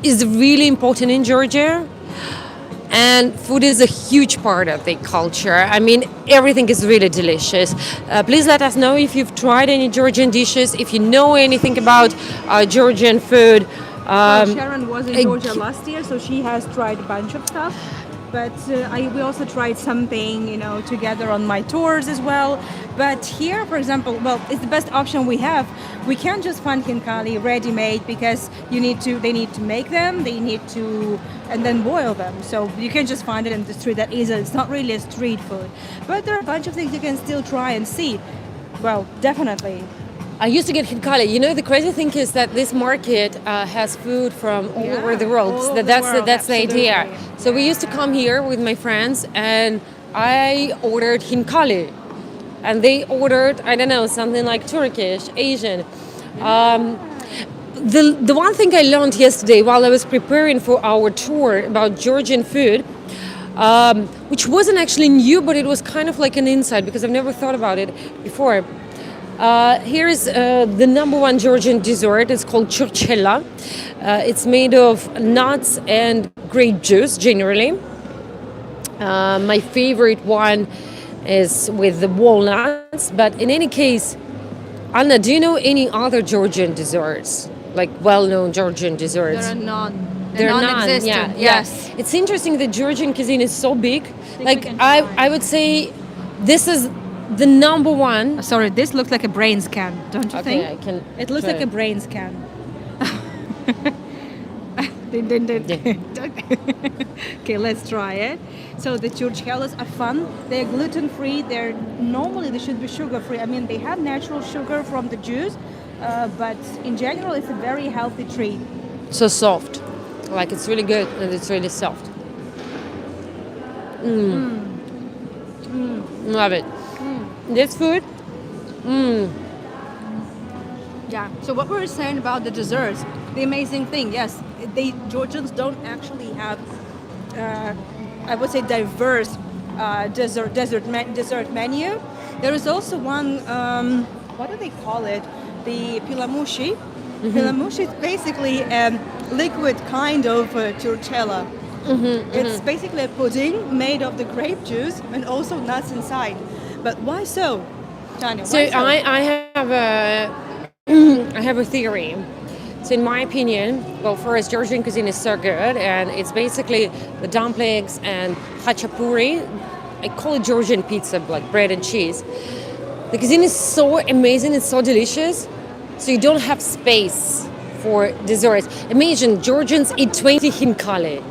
is really important in Georgia. And food is a huge part of the culture. I mean, everything is really delicious. Please let us know if you've tried any Georgian dishes, if you know anything about Georgian food. Sharon was in Georgia last year, so she has tried a bunch of stuff. But we also tried something, together on my tours as well. But here, for example, well, it's the best option we have. We can't just find hinkali ready-made because they need to make them, and then boil them. So you can't just find it in the street that easily. It's not really a street food. But there are a bunch of things you can still try and see. Well, definitely. I used to get hinkali. The crazy thing is that this market has food from all over the world. all over That's the idea. absolutely. So we used to come here with my friends, and I ordered hinkali, and they ordered, I don't know, something like Turkish, Asian. The one thing I learned yesterday while I was preparing for our tour about Georgian food, which wasn't actually new, but it was kind of like an insight because I've never thought about it before. Here is the number one Georgian dessert. It's called churchela. It's made of nuts and grape juice, generally. My favorite one is with the walnuts. But in any case, Anna, do you know any other Georgian desserts? Like well-known Georgian desserts? There are none. They're non-existent. Yeah. Yes. It's interesting that Georgian cuisine is so big. Like can I would say this is the number one. Sorry, this looks like a brain scan, don't you Okay, think? I can. It looks try like a brain scan. Dun, dun, dun. Okay, let's try it. So the churchiellas are fun. They're gluten free. They're normally they should be sugar free. I mean, they have natural sugar from the juice, but in general, it's a very healthy treat. So soft, like it's really good and it's really soft. Love it. This food. Yeah. So what we were saying about the desserts, the amazing thing, yes, they Georgians don't actually have, I would say, diverse dessert menu. There is also one. What do they call it? The pilamushi. Pilamushi is basically a liquid kind of tortilla. It's basically a pudding made of the grape juice and also nuts inside. But why so, Tanya? So Why so? I have a I have a theory. So in my opinion, well, first Georgian cuisine is so good, and it's basically the dumplings and hachapuri. I call it Georgian pizza, like bread and cheese. The cuisine is so amazing, it's so delicious. So you don't have space for desserts. Imagine Georgians eat 20 hinkali.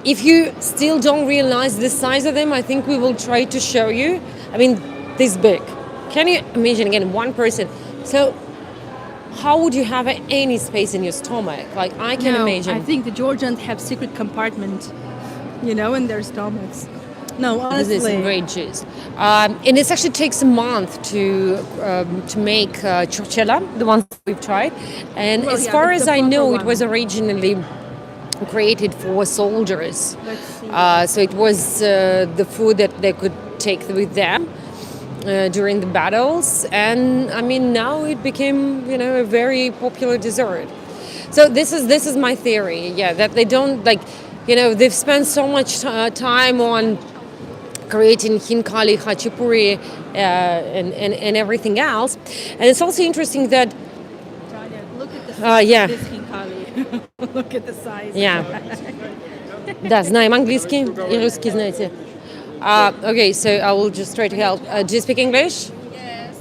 If you still don't realize the size of them, I think we will try to show you. I mean, this big. Can you imagine again, one person? So how would you have any space in your stomach? Like I can No, imagine. I think the Georgians have secret compartment, in their stomachs. No, This is honestly. great juice, and it actually takes a month to make chorchella, the ones we've tried. And Well, as yeah, far the as I proper know, it one. was originally created for soldiers. Let's see. So it was the food that they could take with them during the battles, and I mean now it became a very popular dessert. So this is my theory. Yeah, that they don't like, they've spent so much time on creating hinkali, hachapuri, and everything else. And it's also interesting that Tanya, look at the size yeah. of this hinkali. Look at the size. Yeah. Да, знаем английский и русский, знаете. Okay, so I will just try to help. Do you speak English? Yes,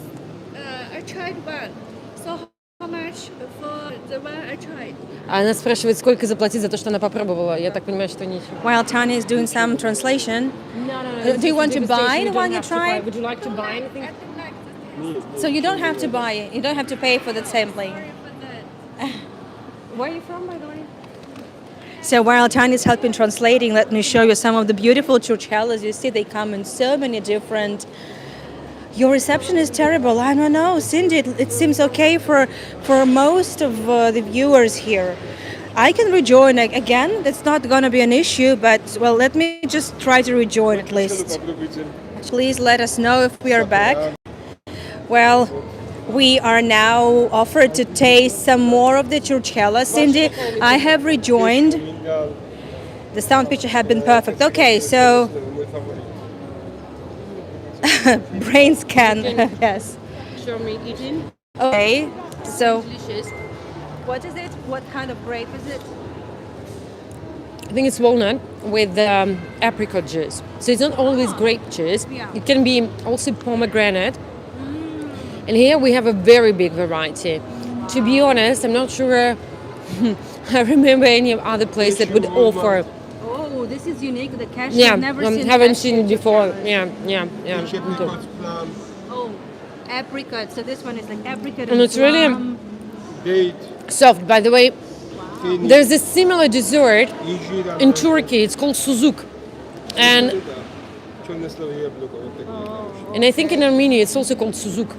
I tried one. So how much for the one I tried? Она спрашивает, сколько заплатить за то, что она попробовала. Я так понимаю, что ничего. While Tanya is doing some translation, No. do you want to buy the one you tried? Would you like to buy anything? I don't like this. So you don't have to buy it. You don't have to pay for the sampling. For that. Where are you from, by the way? So while Tanya is helping translating, let me show you some of the beautiful churchellas. You see, they come in so many different. Your reception is terrible. I don't know, Cindy. It seems okay for most of the viewers here. I can rejoin again. It's not gonna be an issue, but well, let me just try to rejoin at least. Please let us know if we are back. Well, we are now offered to taste some more of the churchella. Cindy, I have rejoined. The sound picture have been perfect. Okay, so brain scan. Yes. Show me eating. Okay. So Delicious. what is it? What kind of grape is it? I think it's walnut with apricot juice. So it's not always grape juice. Yeah. It can be also pomegranate. And here we have a very big variety. To be honest, I'm not sure I remember any other place that would offer. Oh, this is unique. The cashew. Yeah, I've never seen haven't cashew seen it before. churchellas. Yeah. Apricot, plum, Oh, apricot. So this one is like apricot And it's really plum. date, soft. By the way, fini, there's a similar dessert injera, in Turkey. It's called suzuk. And Czarne slovo jabłko, od tego. I think in Armenia it's also called suzuk.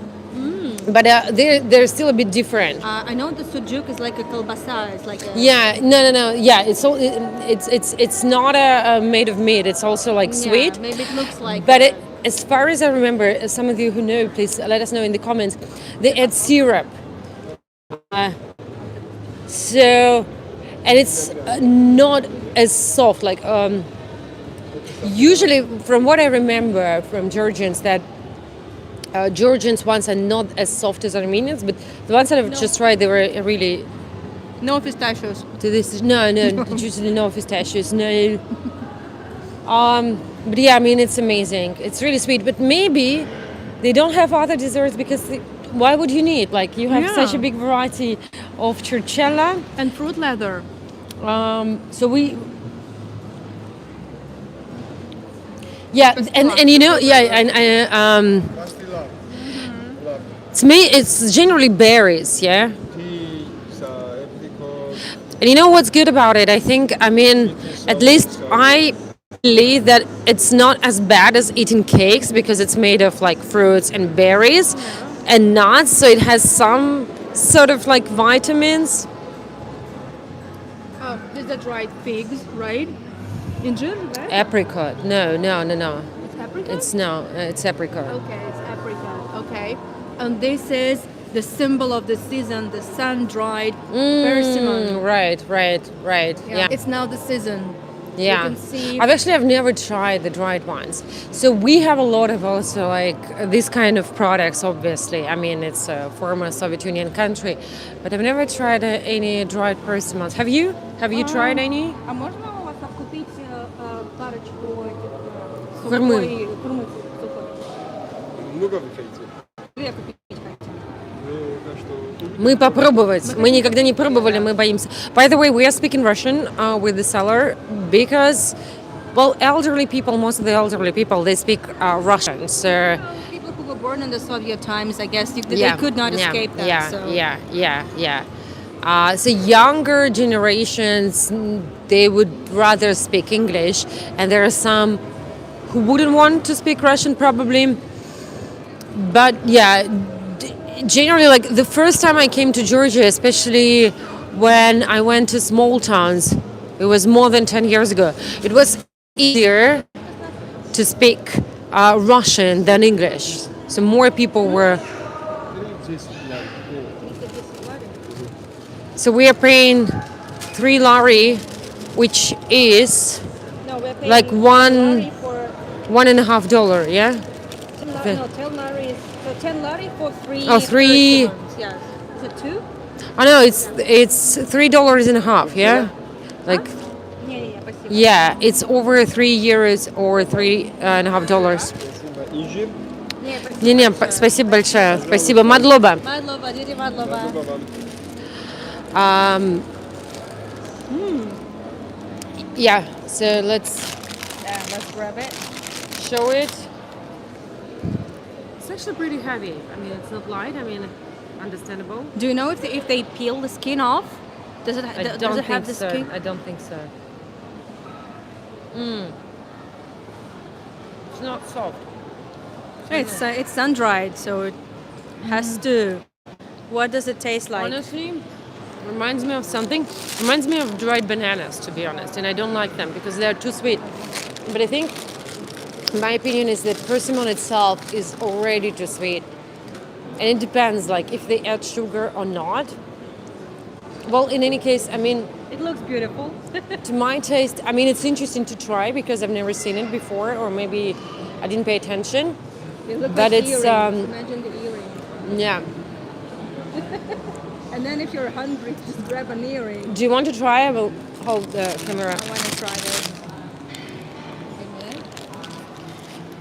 But they're still a bit different. I know the sujuk is like a kolbasa. It's like a Yeah, no. Yeah, it's not made of meat. It's also like sweet. Yeah, maybe it looks like. But as far as I remember, some of you who know, please let us know in the comments. They add syrup. And it's not as soft. Like usually, from what I remember from Georgians, that Georgians ones are not as soft as Armenians, but the ones that I've just tried, they were really. no pistachios. To this, no, usually no pistachios, no. But yeah, I mean it's amazing. It's really sweet, but maybe They don't have other desserts because why would you need? Like you have such a Yeah. big variety of churchella. And fruit leather. So we, yeah, and you know, yeah, Pastilla. Love. it's generally berries, yeah. Tea, apricot, And you know what's good about it? I think, I mean, citrus at sour, least sour. I believe that it's not as bad as eating cakes because it's made of like fruits and berries and nuts, so it has some sort of like vitamins. These are dried figs, right? Injur, right? Apricot. No, no, no, no. It's apricot? It's apricot. Okay, it's apricot. Okay. And this is the symbol of the season, the sun-dried persimmon. Right, right. Yeah. It's now the season. Yeah, You can see. I've never tried the dried ones. So we have a lot of also like these kind of products. Obviously, I mean it's a former Soviet Union country, but I've never tried any dried persimmons. Have you? Have you tried any? А можно у вас там купить парочку этих Курмы. курмы сухой? Много вы хотите? Две купить хотим. Так что... Мы попробовать. Мы никогда не пробовали, мы боимся. By the way, we are speaking Russian with the seller because, well, elderly people, most of the elderly people, they speak Russian. So People who were born in the Soviet times, I guess, they could not escape that. Yeah, so. yeah. So younger generations, they would rather speak English, and there are some who wouldn't want to speak Russian probably. But yeah, generally, like the first time I came to Georgia, especially when I went to small towns, it was more than 10 years ago. It was easier to speak Russian than English. So more people were. So we are paying 3 lari, which is No, we're paying like lari for $1.50, yeah? 10 lari is so 10 lari for 3. Oh, 3. persimmons, yes. Is it 2? I know it's $3.50, yeah? Like Не, спасибо. yeah, it's over €3 or $3.50. Инжир. Не, спасибо. Не, спасибо большое. Спасибо. Мадлоба. Мадлова, диди мадлова. Спасибо вам. Yeah, so let's Let's grab it. show it. It's actually pretty heavy. I mean, it's not light. I mean, understandable. Do you know if they peel the skin off? Does it I does don't it have think the so. skin? I don't think so. It's not soft. It's sun dried, so it has to. What does it taste like? Honestly, reminds me of something. Reminds me of dried bananas, to be honest, and I don't like them because they're too sweet. But I think, my opinion is that persimmon itself is already too sweet, and it depends, like if they add sugar or not. Well, in any case, I mean, It looks beautiful. to my taste, I mean, it's interesting to try because I've never seen it before, or maybe I didn't pay attention. They look But like it's, earrings. Imagine the earring. Yeah. And then if you're hungry, just grab an earring. Do you want to try? I will hold the camera. I want to try this.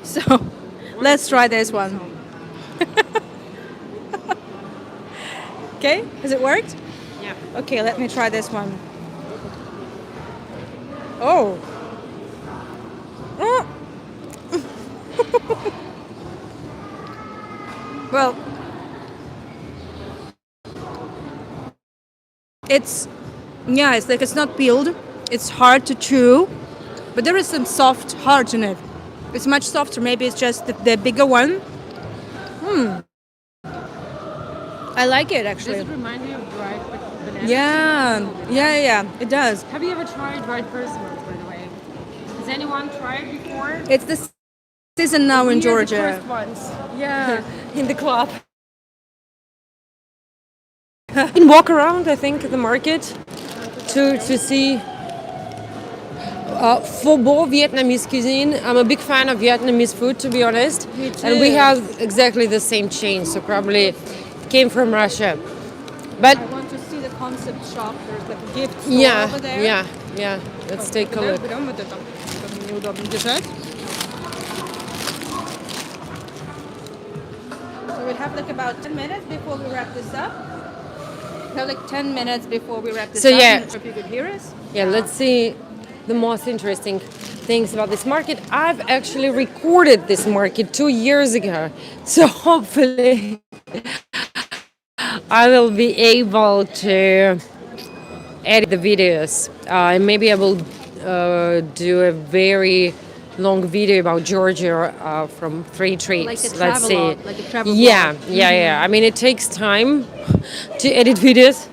So, let's try this one. Okay, has it worked? Yeah. Okay, let me try this one. Oh. Oh. Well, it's like it's not peeled. It's hard to chew, but there is some soft heart in it. It's much softer. Maybe it's just the bigger one. I like it actually. Does it remind you of dried bananas? Yeah, it does. Have you ever tried dried persimmons, by the way? Has anyone tried before? It's the season now in We are the Georgia. first ones. Yeah, in the club. You can walk around, I think, the market to see pho bo, Vietnamese cuisine. I'm a big fan of Vietnamese food, to be honest. Me too. And we have exactly the same chain, so probably it came from Russia. But I want to see the concept shop. There's like a gift store over there. yeah. Let's take a look. Берем вот это, чтобы неудобно держать. have like about 10 minutes before we wrap this up. We have like 10 minutes before we wrap this So up. yeah. I'm not sure if you could hear us. Yeah, let's see the most interesting things about this market. I've actually recorded this market 2 years ago, so hopefully I will be able to edit the videos. And maybe I will do a very long video about Georgia from 3 trips. Like a Let's see. travelogue, like a travel Yeah, vlog. yeah. I mean, it takes time to edit videos.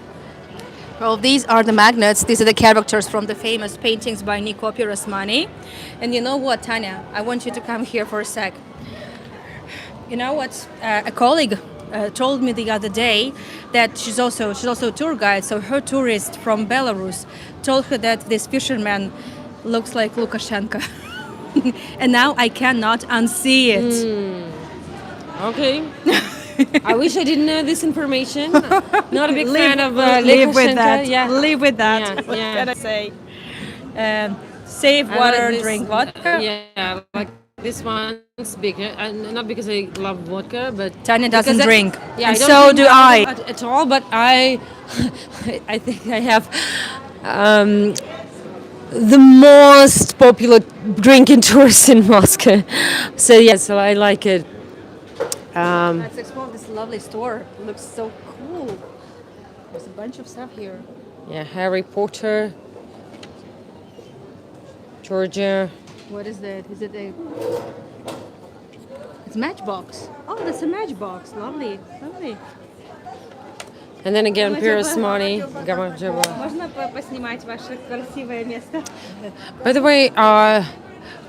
Well, these are the magnets. These are the characters from the famous paintings by Nicopius Osmani. And you know what, Tanya? I want you to come here for a sec. You know what? A colleague told me the other day that she's also a tour guide. So her tourist from Belarus told her that this fisherman looks like Lukashenko, and now I cannot unsee it. Okay. I wish I didn't know this information. Not a big fan of live with Lukashenko. that. Yeah. Live with that. Yeah, What yeah. can I say? Save I water, like this- drink vodka. Yeah, like this one's big. And not because I love vodka, but Tanya doesn't because drink, Yeah, and I don't so drink do I. at all. But I think I have the most popular drinking tourist in Moscow. So yes, so I like it. Let's explore this lovely store. It looks so cool. There's a bunch of stuff here. Yeah, Harry Potter, Georgia. What is that? Is it a? It's Matchbox. Oh, that's a Matchbox. Lovely, lovely. And then again, Pyrrhus money. Можно поснимать ваше красивое место? By the way,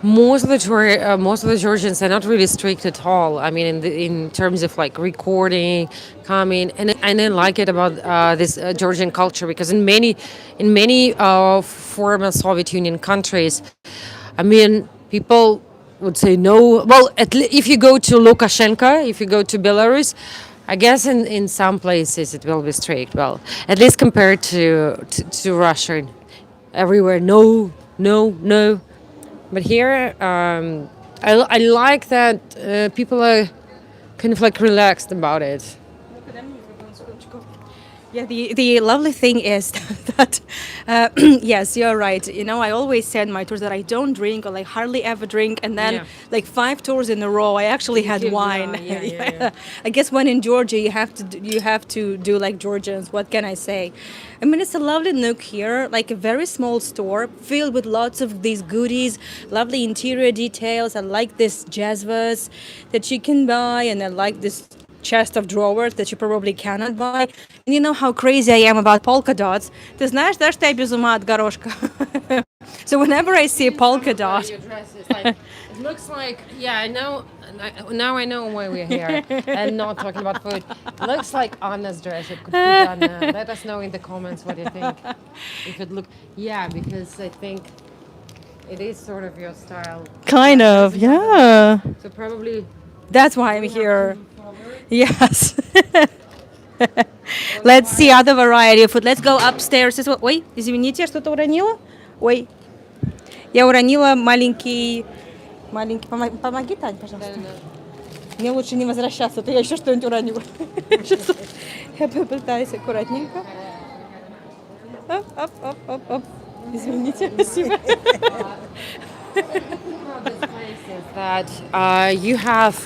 most of the Georgians are not really strict at all. I mean, in terms of like recording, coming, and I like it about this Georgian culture because in many former Soviet Union countries, I mean, people would say no. Well, if you go to Lukashenko, if you go to Belarus, I guess in some places it will be strict. Well, at least compared to Russia, everywhere no. But here, I like that people are kind of like relaxed about it. Yeah, the lovely thing is that, yes, you're right. You know, I always say in my tours that I don't drink or like hardly ever drink. And then Yeah. like 5 tours in a row, I actually had give- wine. yeah. I guess when in Georgia, you have to do like Georgians. What can I say? I mean, it's a lovely nook here, like a very small store filled with lots of these goodies, lovely interior details. I like this jazzvas that you can buy, and I like this chest of drawers that you probably cannot buy. And you know how crazy I am about polka dots. Ты знаешь, да, что я без ума от горошка? So whenever I see a polka dot, Your dress is like, it looks like, yeah, I know. Now I know why we're here and not talking about food. Looks like Anna's dress. It could be done. Let us know in the comments what you think. If it look, yeah, because I think it is sort of your style. kind of, yeah. So probably. That's why I'm here. Yes. Let's see other variety of food. Let's go upstairs as well. Ой, извините, я что-то уронила? Ой, я уронила маленький... Помоги, Тань, пожалуйста. Мне лучше не возвращаться, а то я еще что-нибудь уронила. Сейчас я попытаюсь аккуратненько. Оп. Извините, спасибо. That you have,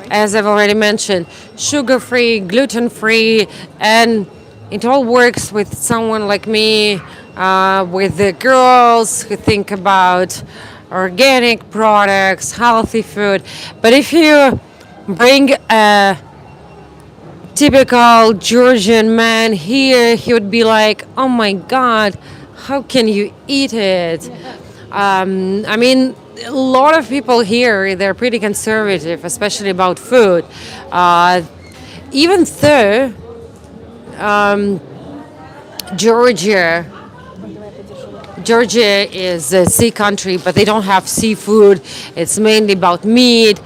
as I've already mentioned, sugar-free, gluten-free, and it all works with someone like me, with the girls who think about organic products, healthy food. But if you bring a typical Georgian man here, he would be like, "Oh my God, how can you eat it?" I mean, a lot of people here, they're pretty conservative, especially about food. Even though Georgia is a sea country, but they don't have seafood. It's mainly about meat.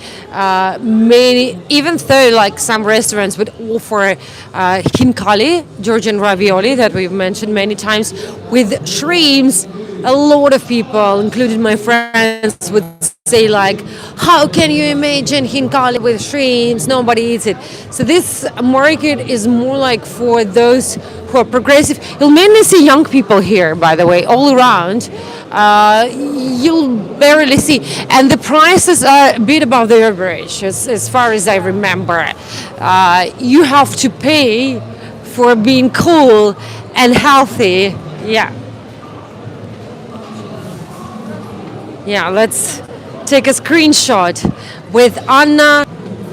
Even though like some restaurants would offer khinkali, Georgian ravioli that we've mentioned many times, with shrimps, a lot of people, including my friends, would say like, "How can you imagine hinkali with shrimps? Nobody eats it." So this market is more like for those who are progressive. You'll mainly see young people here, by the way, all around. You'll barely see, and the prices are a bit above the average, as far as I remember. You have to pay for being cool and healthy. Yeah. Yeah, let's take a screenshot with Anya,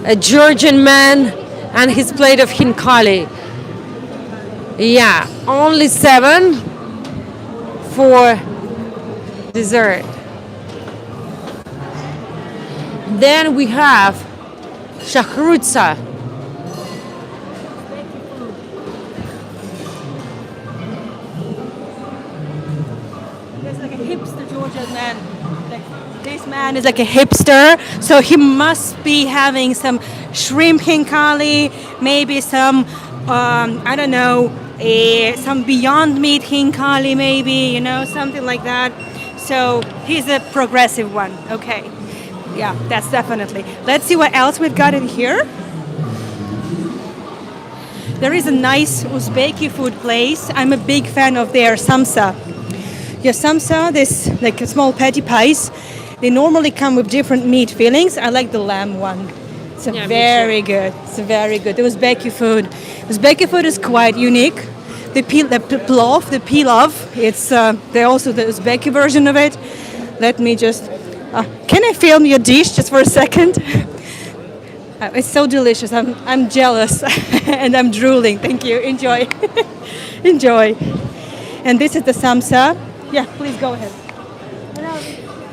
a Georgian man, and his plate of hinkali. Yeah, only 7 for dessert. Then we have shahrutsa. There's like a hipster Georgian man. Like, this man is like a hipster, so he must be having some shrimp hinkali, maybe some, I don't know, some Beyond Meat hinkali, maybe, something like that. So he's a progressive one. Okay. Yeah, that's definitely. Let's see what else we've got in here. There is a nice Uzbeki food place. I'm a big fan of their samsa. Yeah, samsa, this like small patty pies. They normally come with different meat fillings. I like the lamb one. It's Yeah, me very good. It's very good. The Uzbeki food. Uzbeki food is quite unique. The plov, the pilaf. It's they also the Uzbeki version of it. Let me just. Can I film your dish just for a second? It's so delicious. I'm jealous and I'm drooling. Thank you. Enjoy. Enjoy. And this is the samsa. Yeah, please go ahead.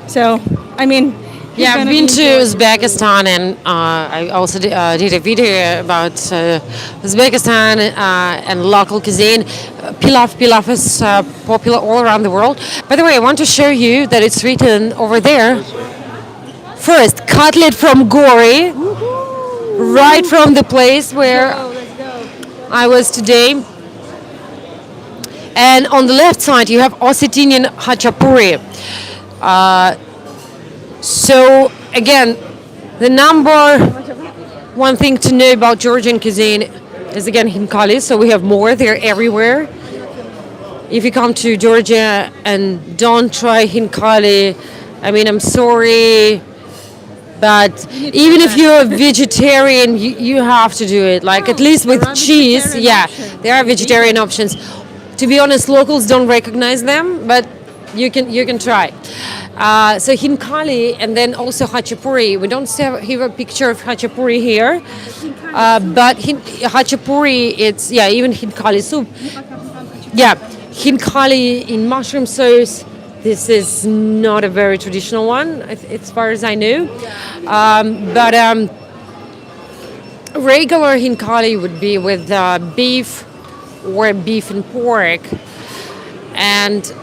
So, I mean, Yeah, I've been to Uzbekistan, and I also did a video about Uzbekistan and local cuisine. Pilaf is popular all around the world. By the way, I want to show you that it's written over there. First, cutlet from Gori, right from the place where I was today. And on the left side, you have Osetinian Hachapuri. So again, the number one thing to know about Georgian cuisine is again hinkali. So we have more; they're everywhere. If you come to Georgia and don't try hinkali, I mean, I'm sorry, but even if you're a vegetarian, you have to do it. Like at least with cheese, yeah, there are vegetarian options. To be honest, locals don't recognize them, but you can try. So hinkali and then also hachapuri. We don't have a picture of hachapuri here, but hachapuri, it's even hinkali soup. Yeah, hinkali in mushroom sauce. This is not a very traditional one, as far as I know. But regular hinkali would be with beef or beef and pork. And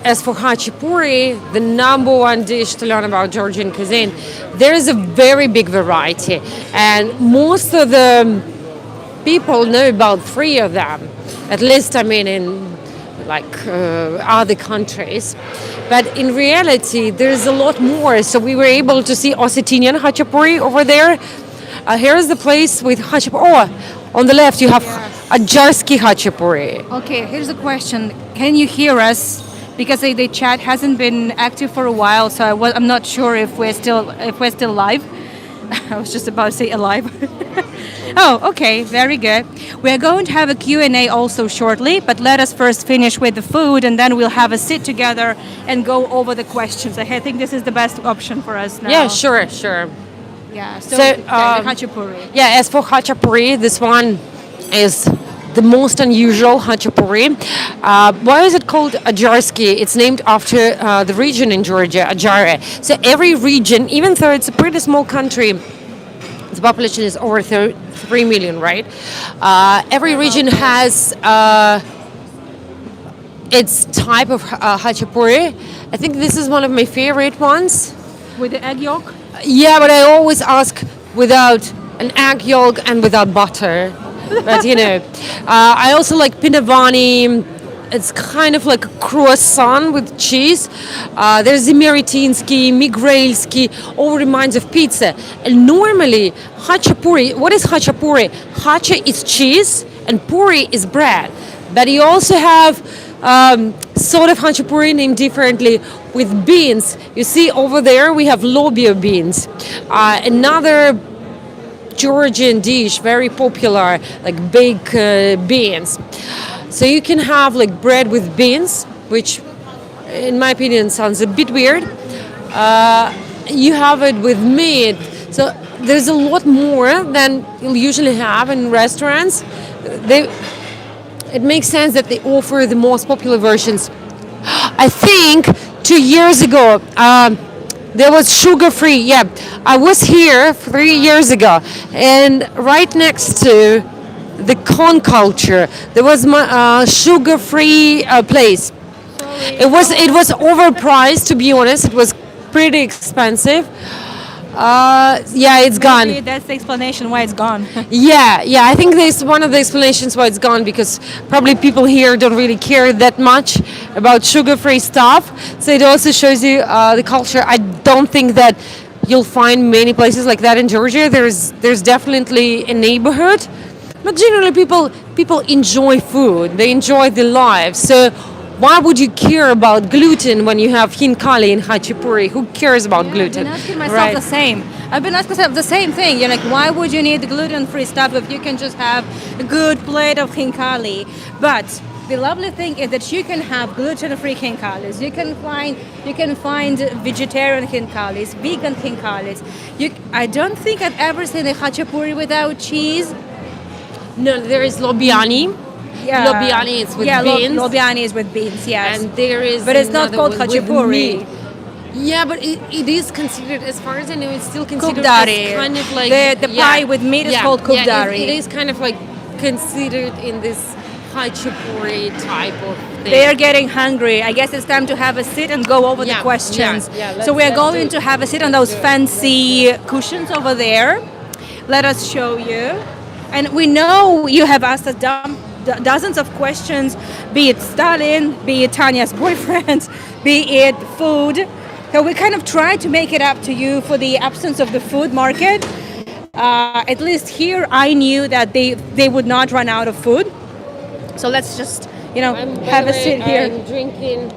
as for hachapuri, the number one dish to learn about Georgian cuisine, there is a very big variety. And most of the people know about 3 of them, at least, I mean, in like other countries. But in reality, there's a lot more. So we were able to see Osetinian hachapuri over there. Here is the place with hachapuri. Oh, on the left you have Ajarsky hachapuri. Okay, here's a question. Can you hear us? Because the chat hasn't been active for a while, so I'm not sure if we're still live. I was just about to say alive. Oh, okay, very good. We're going to have a Q&A also shortly, but let us first finish with the food, and then we'll have a sit together and go over the questions. I think this is the best option for us now. Yeah, sure. Yeah. So So, the hachapuri. Yeah, as for hachapuri, this one is the most unusual hachapuri. Why is it called Ajarsky? It's named after the region in Georgia, Ajare. So every region, even though it's a pretty small country, the population is over 3 million, right? Every region has its type of hachapuri. I think this is one of my favorite ones. With the egg yolk? Yeah, but I always ask without an egg yolk and without butter. But I also like pinavani, It's kind of like a croissant with cheese. There's the Meritinsky, Migrailsky, all reminds of pizza. And normally, hachapuri, what is hachapuri? Hacha is cheese and puri is bread. But you also have sort of hachapuri named differently with beans. You see over there we have lobia beans. Another Georgian dish, very popular, like baked beans. So you can have like bread with beans, which, in my opinion, sounds a bit weird. You have it with meat. So there's a lot more than you'll usually have in restaurants. It makes sense that they offer the most popular versions. I think 2 years ago, there was sugar free. Yeah, I was here 3 years ago, and right next to the corn culture, there was my sugar free place. It was overpriced, to be honest. It was pretty expensive. Yeah, it's gone. Maybe that's the explanation why it's gone. Yeah. I think there's one of the explanations why it's gone because probably people here don't really care that much about sugar-free stuff. So it also shows you the culture. I don't think that you'll find many places like that in Georgia. There's definitely a neighborhood, but generally people enjoy food. They enjoy their lives. So why would you care about gluten when you have hinkali and hachapuri? Who cares about gluten? I've been asking myself the same. I've been asking myself the same thing. You're like, why would you need gluten-free stuff if you can just have a good plate of hinkali? But the lovely thing is that you can have gluten-free hinkalis. You can find vegetarian hinkalis, vegan hinkalis. I don't think I've ever seen a hachapuri without cheese. No, there is lobiani. Yeah. Lobiani is with beans. Lobiani is with beans, yes. And there is but it's not another called one with hachapuri. meat. Yeah, but it is considered, as far as I know, it's still considered Kubdari. as kind of like The pie with meat is called kubdari. It is kind of like considered in this hachapuri type of thing. They are getting hungry. I guess it's time to have a sit and go over the questions. Yeah, so we are let's going do to have a sit on those fancy cushions over there. Let us show you. And we know you have asked us dozens of questions, be it Stalin, be it Tanya's boyfriend, be it food. So we kind of try to make it up to you for the absence of the food market. At least here, I knew that they would not run out of food. So let's just, have a sit here. I'm drinking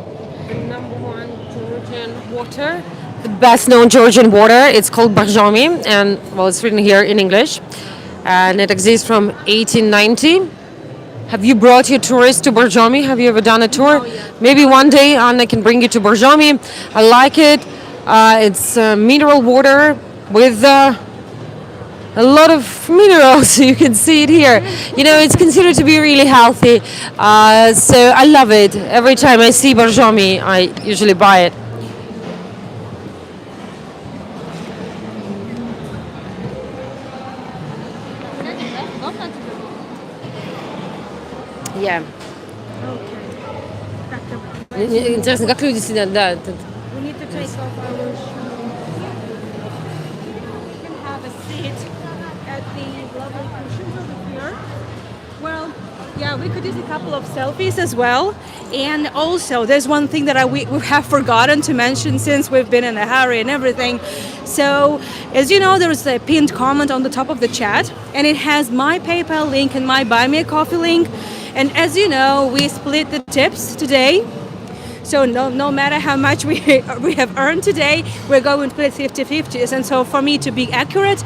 the number one Georgian water. The best known Georgian water. It's called Barjami, and well, it's written here in English. And it exists from 1890. Have you brought your tourists to Barjami? Have you ever done a tour? Maybe one day Anna can bring you to Barjami. I like it. It's mineral water with a lot of minerals. You can see it here. It's considered to be really healthy. So I love it. Every time I see Barjami, I usually buy it. Yeah. Интересно, как люди сидят, да. We need to take off our shoes. We can have a seat at the lovely cushions over here. Well, yeah, we could use a couple of selfies as well. And also, there's one thing that we have forgotten to mention since we've been in a hurry and everything. So, as you know, there's a pinned comment on the top of the chat, and it has my PayPal link and my Buy Me a Coffee link. And as you know, we split the tips today. So no matter how much we have earned today, we're going to split 50-50. And so for me to be accurate,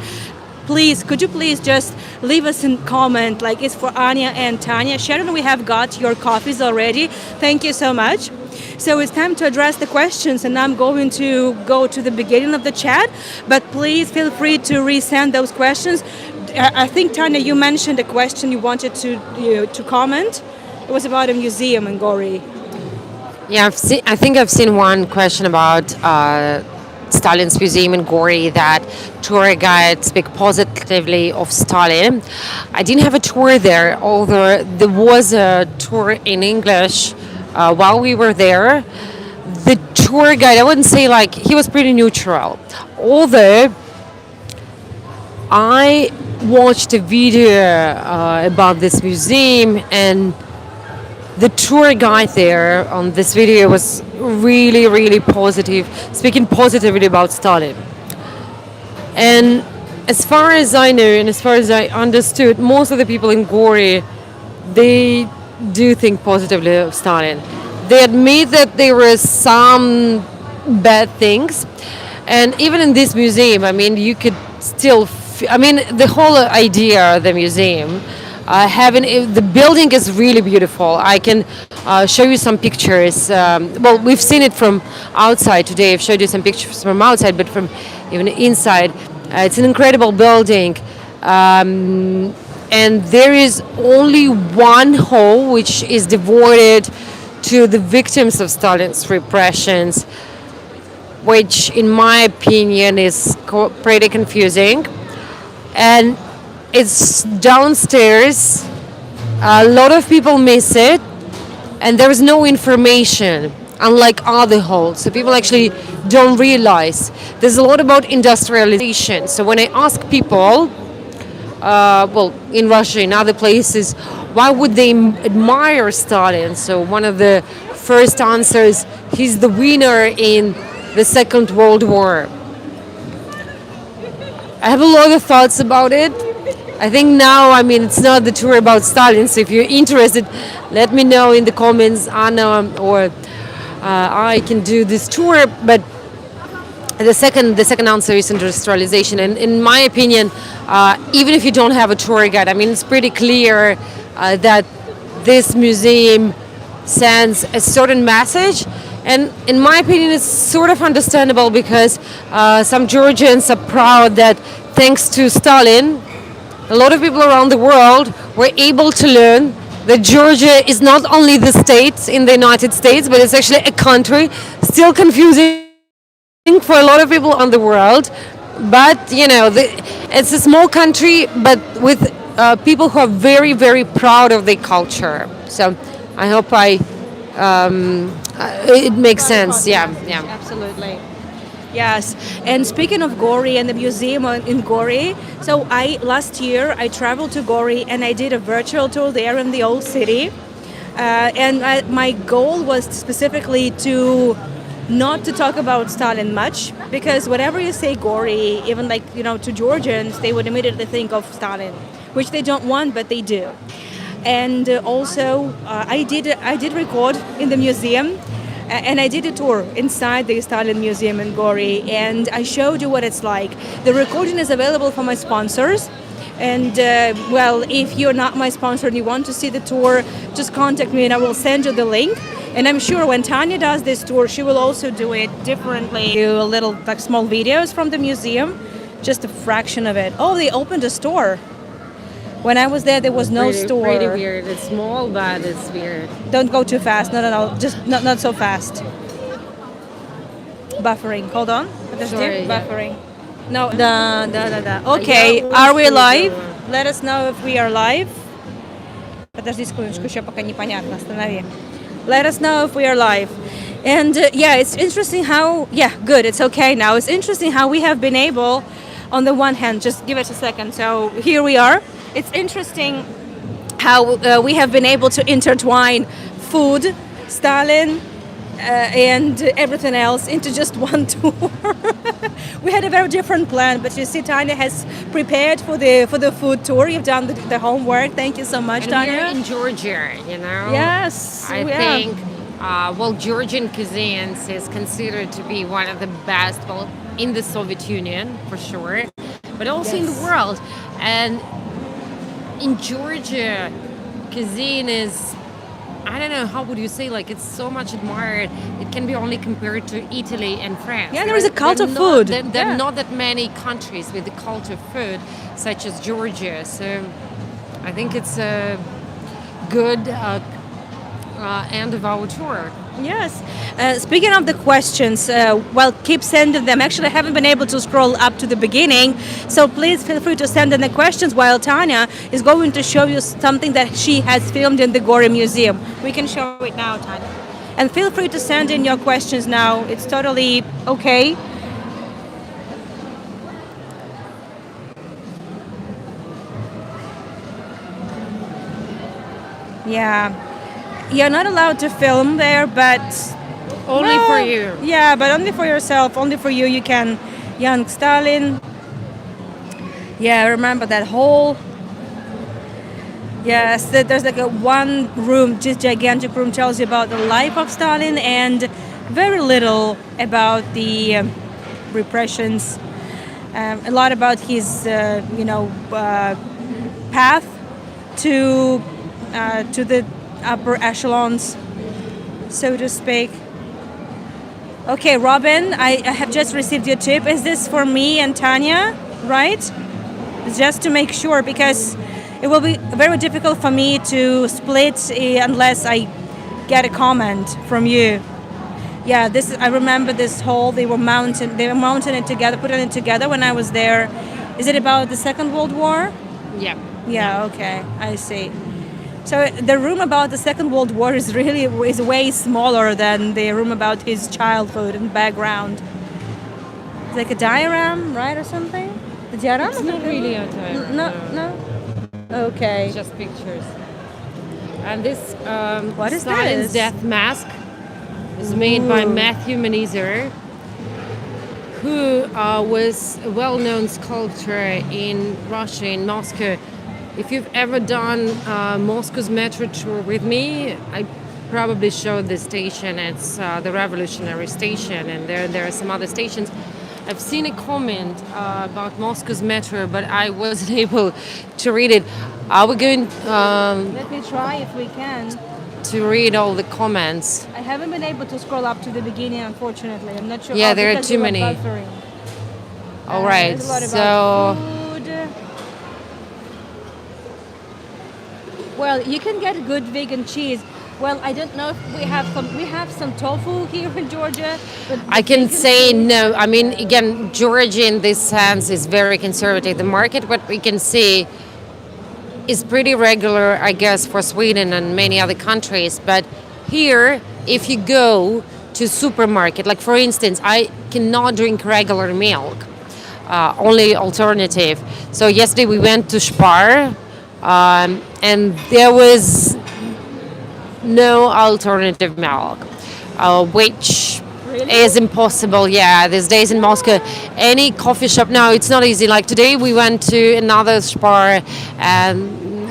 could you please just leave us a comment, like it's for Anya and Tanya. Sharon, we have got your coffees already. Thank you so much. So it's time to address the questions, and I'm going to go to the beginning of the chat, but please feel free to resend those questions. I think, Tanya, you mentioned a question you wanted to comment. It was about a museum in Gori. Yeah, I think I've seen one question about Stalin's museum in Gori, that tour guides speak positively of Stalin. I didn't have a tour there, although there was a tour in English while we were there. The tour guide, I wouldn't say he was pretty neutral. Although I watched a video about this museum, and the tour guide there on this video was really, really positive, speaking positively about Stalin. And as far as I know, and as far as I understood, most of the people in Gori, they do think positively of Stalin. They admit that there were some bad things, and even in this museum, I mean, you could still. I mean, the whole idea of the museum, the building is really beautiful. I can show you some pictures. Well, we've seen it from outside today. I've showed you some pictures from outside, but from even inside, it's an incredible building. And there is only one hall which is devoted to the victims of Stalin's repressions, which, in my opinion, is pretty confusing. And it's downstairs. A lot of people miss it, and there is no information, unlike other halls. So people actually don't realize. There's a lot about industrialization. So when I ask people, well, in Russia, in other places, why would they admire Stalin? So one of the first answers, he's the winner in the Second World War. I have a lot of thoughts about it. I think now, I mean, it's not the tour about Stalin, so if you're interested, let me know in the comments, Anna, or I can do this tour. But the second answer is industrialization, and in my opinion, even if you don't have a tour guide, I mean, it's pretty clear that this museum sends a certain message, and in my opinion, it's sort of understandable because some Georgians are proud that thanks to Stalin, a lot of people around the world were able to learn that Georgia is not only the state in the United States, but it's actually a country. Still confusing for a lot of people on the world, but you know, it's a small country, but with people who are very, very proud of their culture. So I hope it makes sense. Yeah, yeah. Absolutely. Yes, and speaking of Gori and the museum in Gori, so last year I traveled to Gori and I did a virtual tour there in the old city, and my goal was specifically to not to talk about Stalin much, because whenever you say Gori, even like, you know, to Georgians, they would immediately think of Stalin, which they don't want, but they do. And also, I did record in the museum, and I did a tour inside the Stalin Museum in Gori, and I showed you what it's like. The recording is available for my sponsors. And well, if you're not my sponsor and you want to see the tour, just contact me and I will send you the link. And I'm sure when Tanya does this tour, she will also do it differently. Do a little, like, small videos from the museum, just a fraction of it. Oh, they opened a store. When I was there was no store. Pretty weird. It's small, but it's weird. Don't go too fast. No. Just not so fast. Buffering. Hold on. Sorry, Buffering. No. Okay. Are we live? Let us know if we are live. Подожди секундочку, еще пока непонятно. Останови. Let us know if we are live. And yeah, it's interesting how, yeah, good, it's okay now. It's interesting how we have been able, on the one hand, just give it a second. So here we are. It's interesting how we have been able to intertwine food, Stalin, and everything else into just one tour. We had a very different plan, but you see, Tanya has prepared for the food tour. You've done the homework. Thank you so much, And Tanya. we're in Georgia, you know. Yes, I we are. think, well, Georgian cuisine is considered to be one of the best, well, in the Soviet Union for sure, but also in the world. And in Georgia, cuisine is, I don't know, how would you say, like, it's so much admired. It can be only compared to Italy and France. Yeah, there is a cult of There food. There are not that many countries with the cult of food, such as Georgia. So I think it's a good end of our tour. Yes. Speaking of the questions, well, keep sending them. Actually, I haven't been able to scroll up to the beginning, so please feel free to send in the questions while Tanya is going to show you something that she has filmed in the Gori Museum. We can show it now, Tanya. And feel free to send in your questions now. It's totally okay. Yeah. You're not allowed to film there, but Only for you. Yeah, but only for yourself, only for you. You can. Young Stalin. Yeah, I remember that whole. Yes, there's like a one room, just gigantic room, tells you about the life of Stalin and very little about the repressions. A lot about his, path to the upper echelons, so to speak. Okay, Robin, I have just received your tip. Is this for me and Tanya, right? Just to make sure, because it will be very difficult for me to split unless I get a comment from you. Yeah, this I remember this whole they were mounting it together, putting it together when I was there. Is it about the Second World War? Yeah. Yeah, okay, I see. So the room about the Second World War is way smaller than the room about his childhood and background. It's like a diagram, right, or something? The diagram? It's not really a diagram. No. Okay. It's just pictures. And this What is Stalin's this? death mask is made by Matthew Manizer, who was a well-known sculptor in Russia, in Moscow. If you've ever done Moscow's metro tour with me, I probably showed this station. It's the Revolutionary Station, and there are some other stations. I've seen a comment about Moscow's metro, but I wasn't able to read it. Are we going Let me try if we can. to read all the comments? I haven't been able to scroll up to the beginning, unfortunately. I'm not sure. Yeah, there are because too we were many. buffering. All right, There's a lot so about food. Well, you can get good vegan cheese. Well, I don't know if we have some tofu here in Georgia, but I can vegan say food- no. I mean, again, Georgia in this sense is very conservative. The market, what we can see, is pretty regular, I guess, for Sweden and many other countries. But here, if you go to supermarket, like for instance, I cannot drink regular milk, only alternative. So yesterday we went to Spar, and there was no alternative milk, which is impossible. Yeah, these days in Moscow, any coffee shop. No, it's not easy. Like today, we went to another Spar, and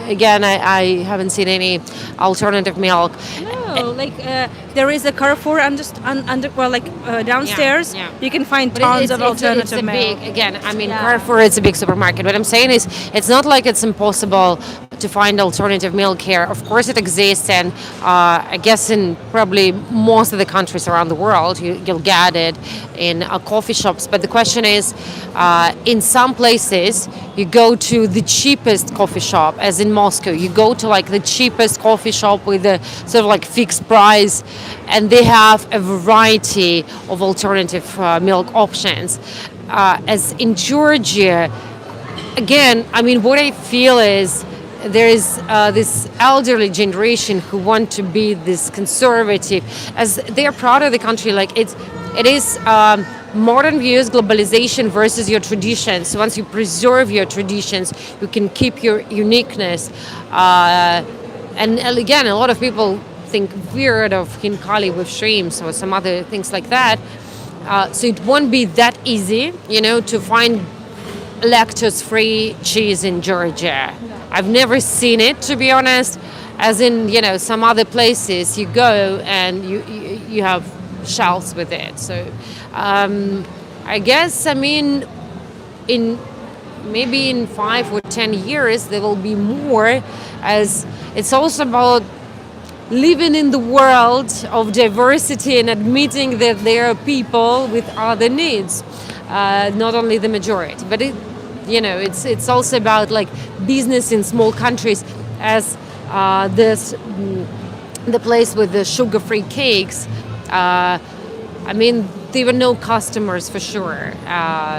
again, I haven't seen any alternative milk. No, like there is a Carrefour downstairs. Yeah. You can find But tons it's, of it's, alternative it's a milk. big, again, I mean, Yeah. Carrefour, it's a big supermarket. What I'm saying is, it's not like it's impossible to find alternative milk here. Of course it exists, and I guess in probably most of the countries around the world, you'll get it in coffee shops. But the question is, in some places, you go to the cheapest coffee shop, as in Moscow. You go to like the cheapest coffee shop with a sort of like fixed price, and they have a variety of alternative milk options. As in Georgia, again, I mean, what I feel is there is this elderly generation who want to be this conservative, as they are proud of the country. Like it is modern views, globalization versus your traditions. So once you preserve your traditions, you can keep your uniqueness. And again, a lot of people think weird of hinkali with shrimps or some other things like that. So it won't be that easy, to find lactose-free cheese in Georgia. I've never seen it, to be honest. As in, some other places you go and you have shelves with it. So I guess, I mean, maybe in 5 or 10 years there will be more, as it's also about living in the world of diversity and admitting that there are people with other needs, not only the majority. But it's also about like business in small countries, as the place with the sugar-free cakes. I mean, there were no customers for sure.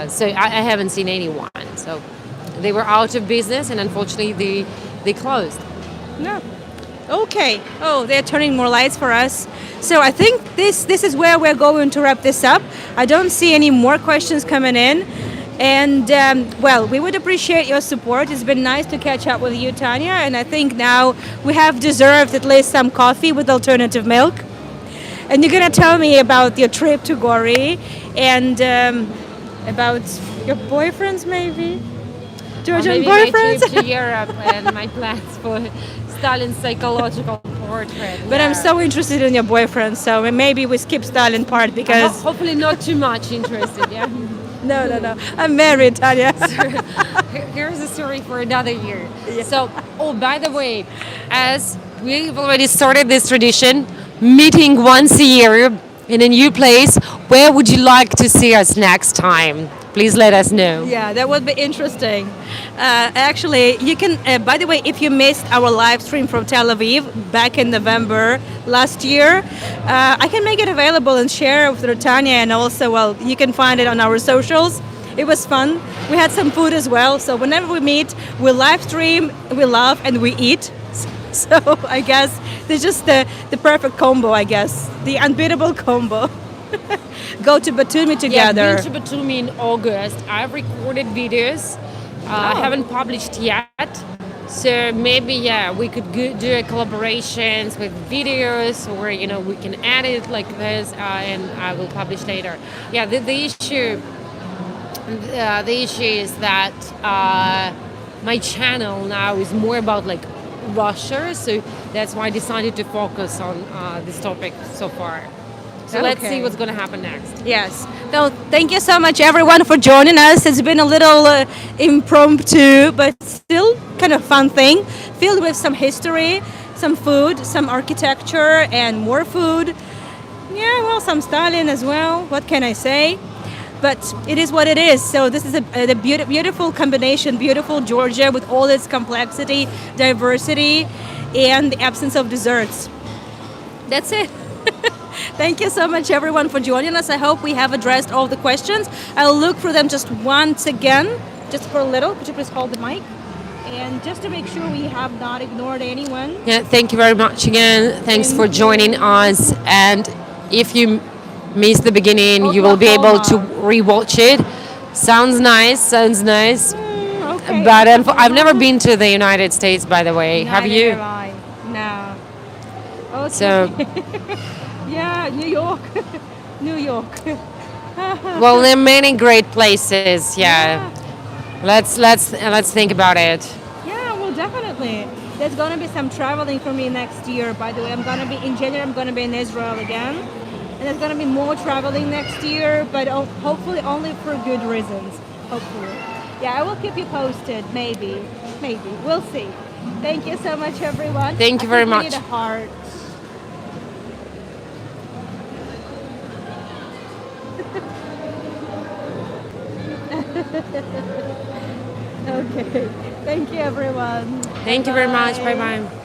So I haven't seen anyone. So they were out of business, and unfortunately they closed. No. Okay. Oh, they're turning more lights for us. So I think this is where we're going to wrap this up. I don't see any more questions coming in. And well, we would appreciate your support. It's been nice to catch up with you, Tanya. And I think now we have deserved at least some coffee with alternative milk. And you're gonna tell me about your trip to Gori and about your boyfriends, maybe Or Georgian maybe my trip boyfriends. to Europe and my plans for Stalin's psychological portrait. But I'm Yeah. so interested in your boyfriend, so maybe we skip Stalin part because Hopefully not too much interested. Yeah. no, I'm married, Tanya. Here's a story for another year. So, oh, by the way, as we've already started this tradition, meeting once a year in a new place, where would you like to see us next time? Please let us know. Yeah, that would be interesting. Actually, you can. By the way, if you missed our live stream from Tel Aviv back in November last year, I can make it available and share with Tanya, and also, well, you can find it on our socials. It was fun. We had some food as well. So whenever we meet, we live stream, we laugh, and we eat. So I guess it's just the perfect combo. I guess the unbeatable combo. Go to Batumi together. Yeah, been to Batumi in August. I've recorded videos. I haven't published yet. So maybe, yeah, we could do a collaborations with videos, or, you know, we can edit like this, and I will publish later. Yeah, the issue is that my channel now is more about like Russia, so that's why I decided to focus on this topic so far. So let's see Okay. what's going to happen next. Yes. So thank you so much, everyone, for joining us. It's been a little impromptu, but still kind of fun thing, filled with some history, some food, some architecture, and more food. Yeah, well, some Stalin as well. What can I say? But it is what it is. So this is a beautiful combination, beautiful Georgia with all its complexity, diversity, and the absence of desserts. That's it. Thank you so much, everyone, for joining us. I hope we have addressed all the questions. I'll look for them just once again, just for a little. Could you please hold the mic? And just to make sure we have not ignored anyone. Yeah, thank you very much again. Thanks for joining us. And if you missed the beginning, you will be able to rewatch it. Sounds nice. Sounds nice. Okay. But I've never been to the United States, by the way. Have Neither you? have I. No. Okay. So, yeah, New York. New York. well, there are many great places. Yeah. Let's think about it. Yeah, well, definitely. There's gonna be some traveling for me next year. By the way, I'm gonna be in January. I'm gonna be in Israel again, and there's gonna be more traveling next year, but hopefully only for good reasons. Hopefully. Yeah, I will keep you posted. Maybe. We'll see. Thank you so much, everyone. Thank you I very think we much. need a heart. Okay. Thank you, everyone. Thank you very much. Bye-bye. Bye bye.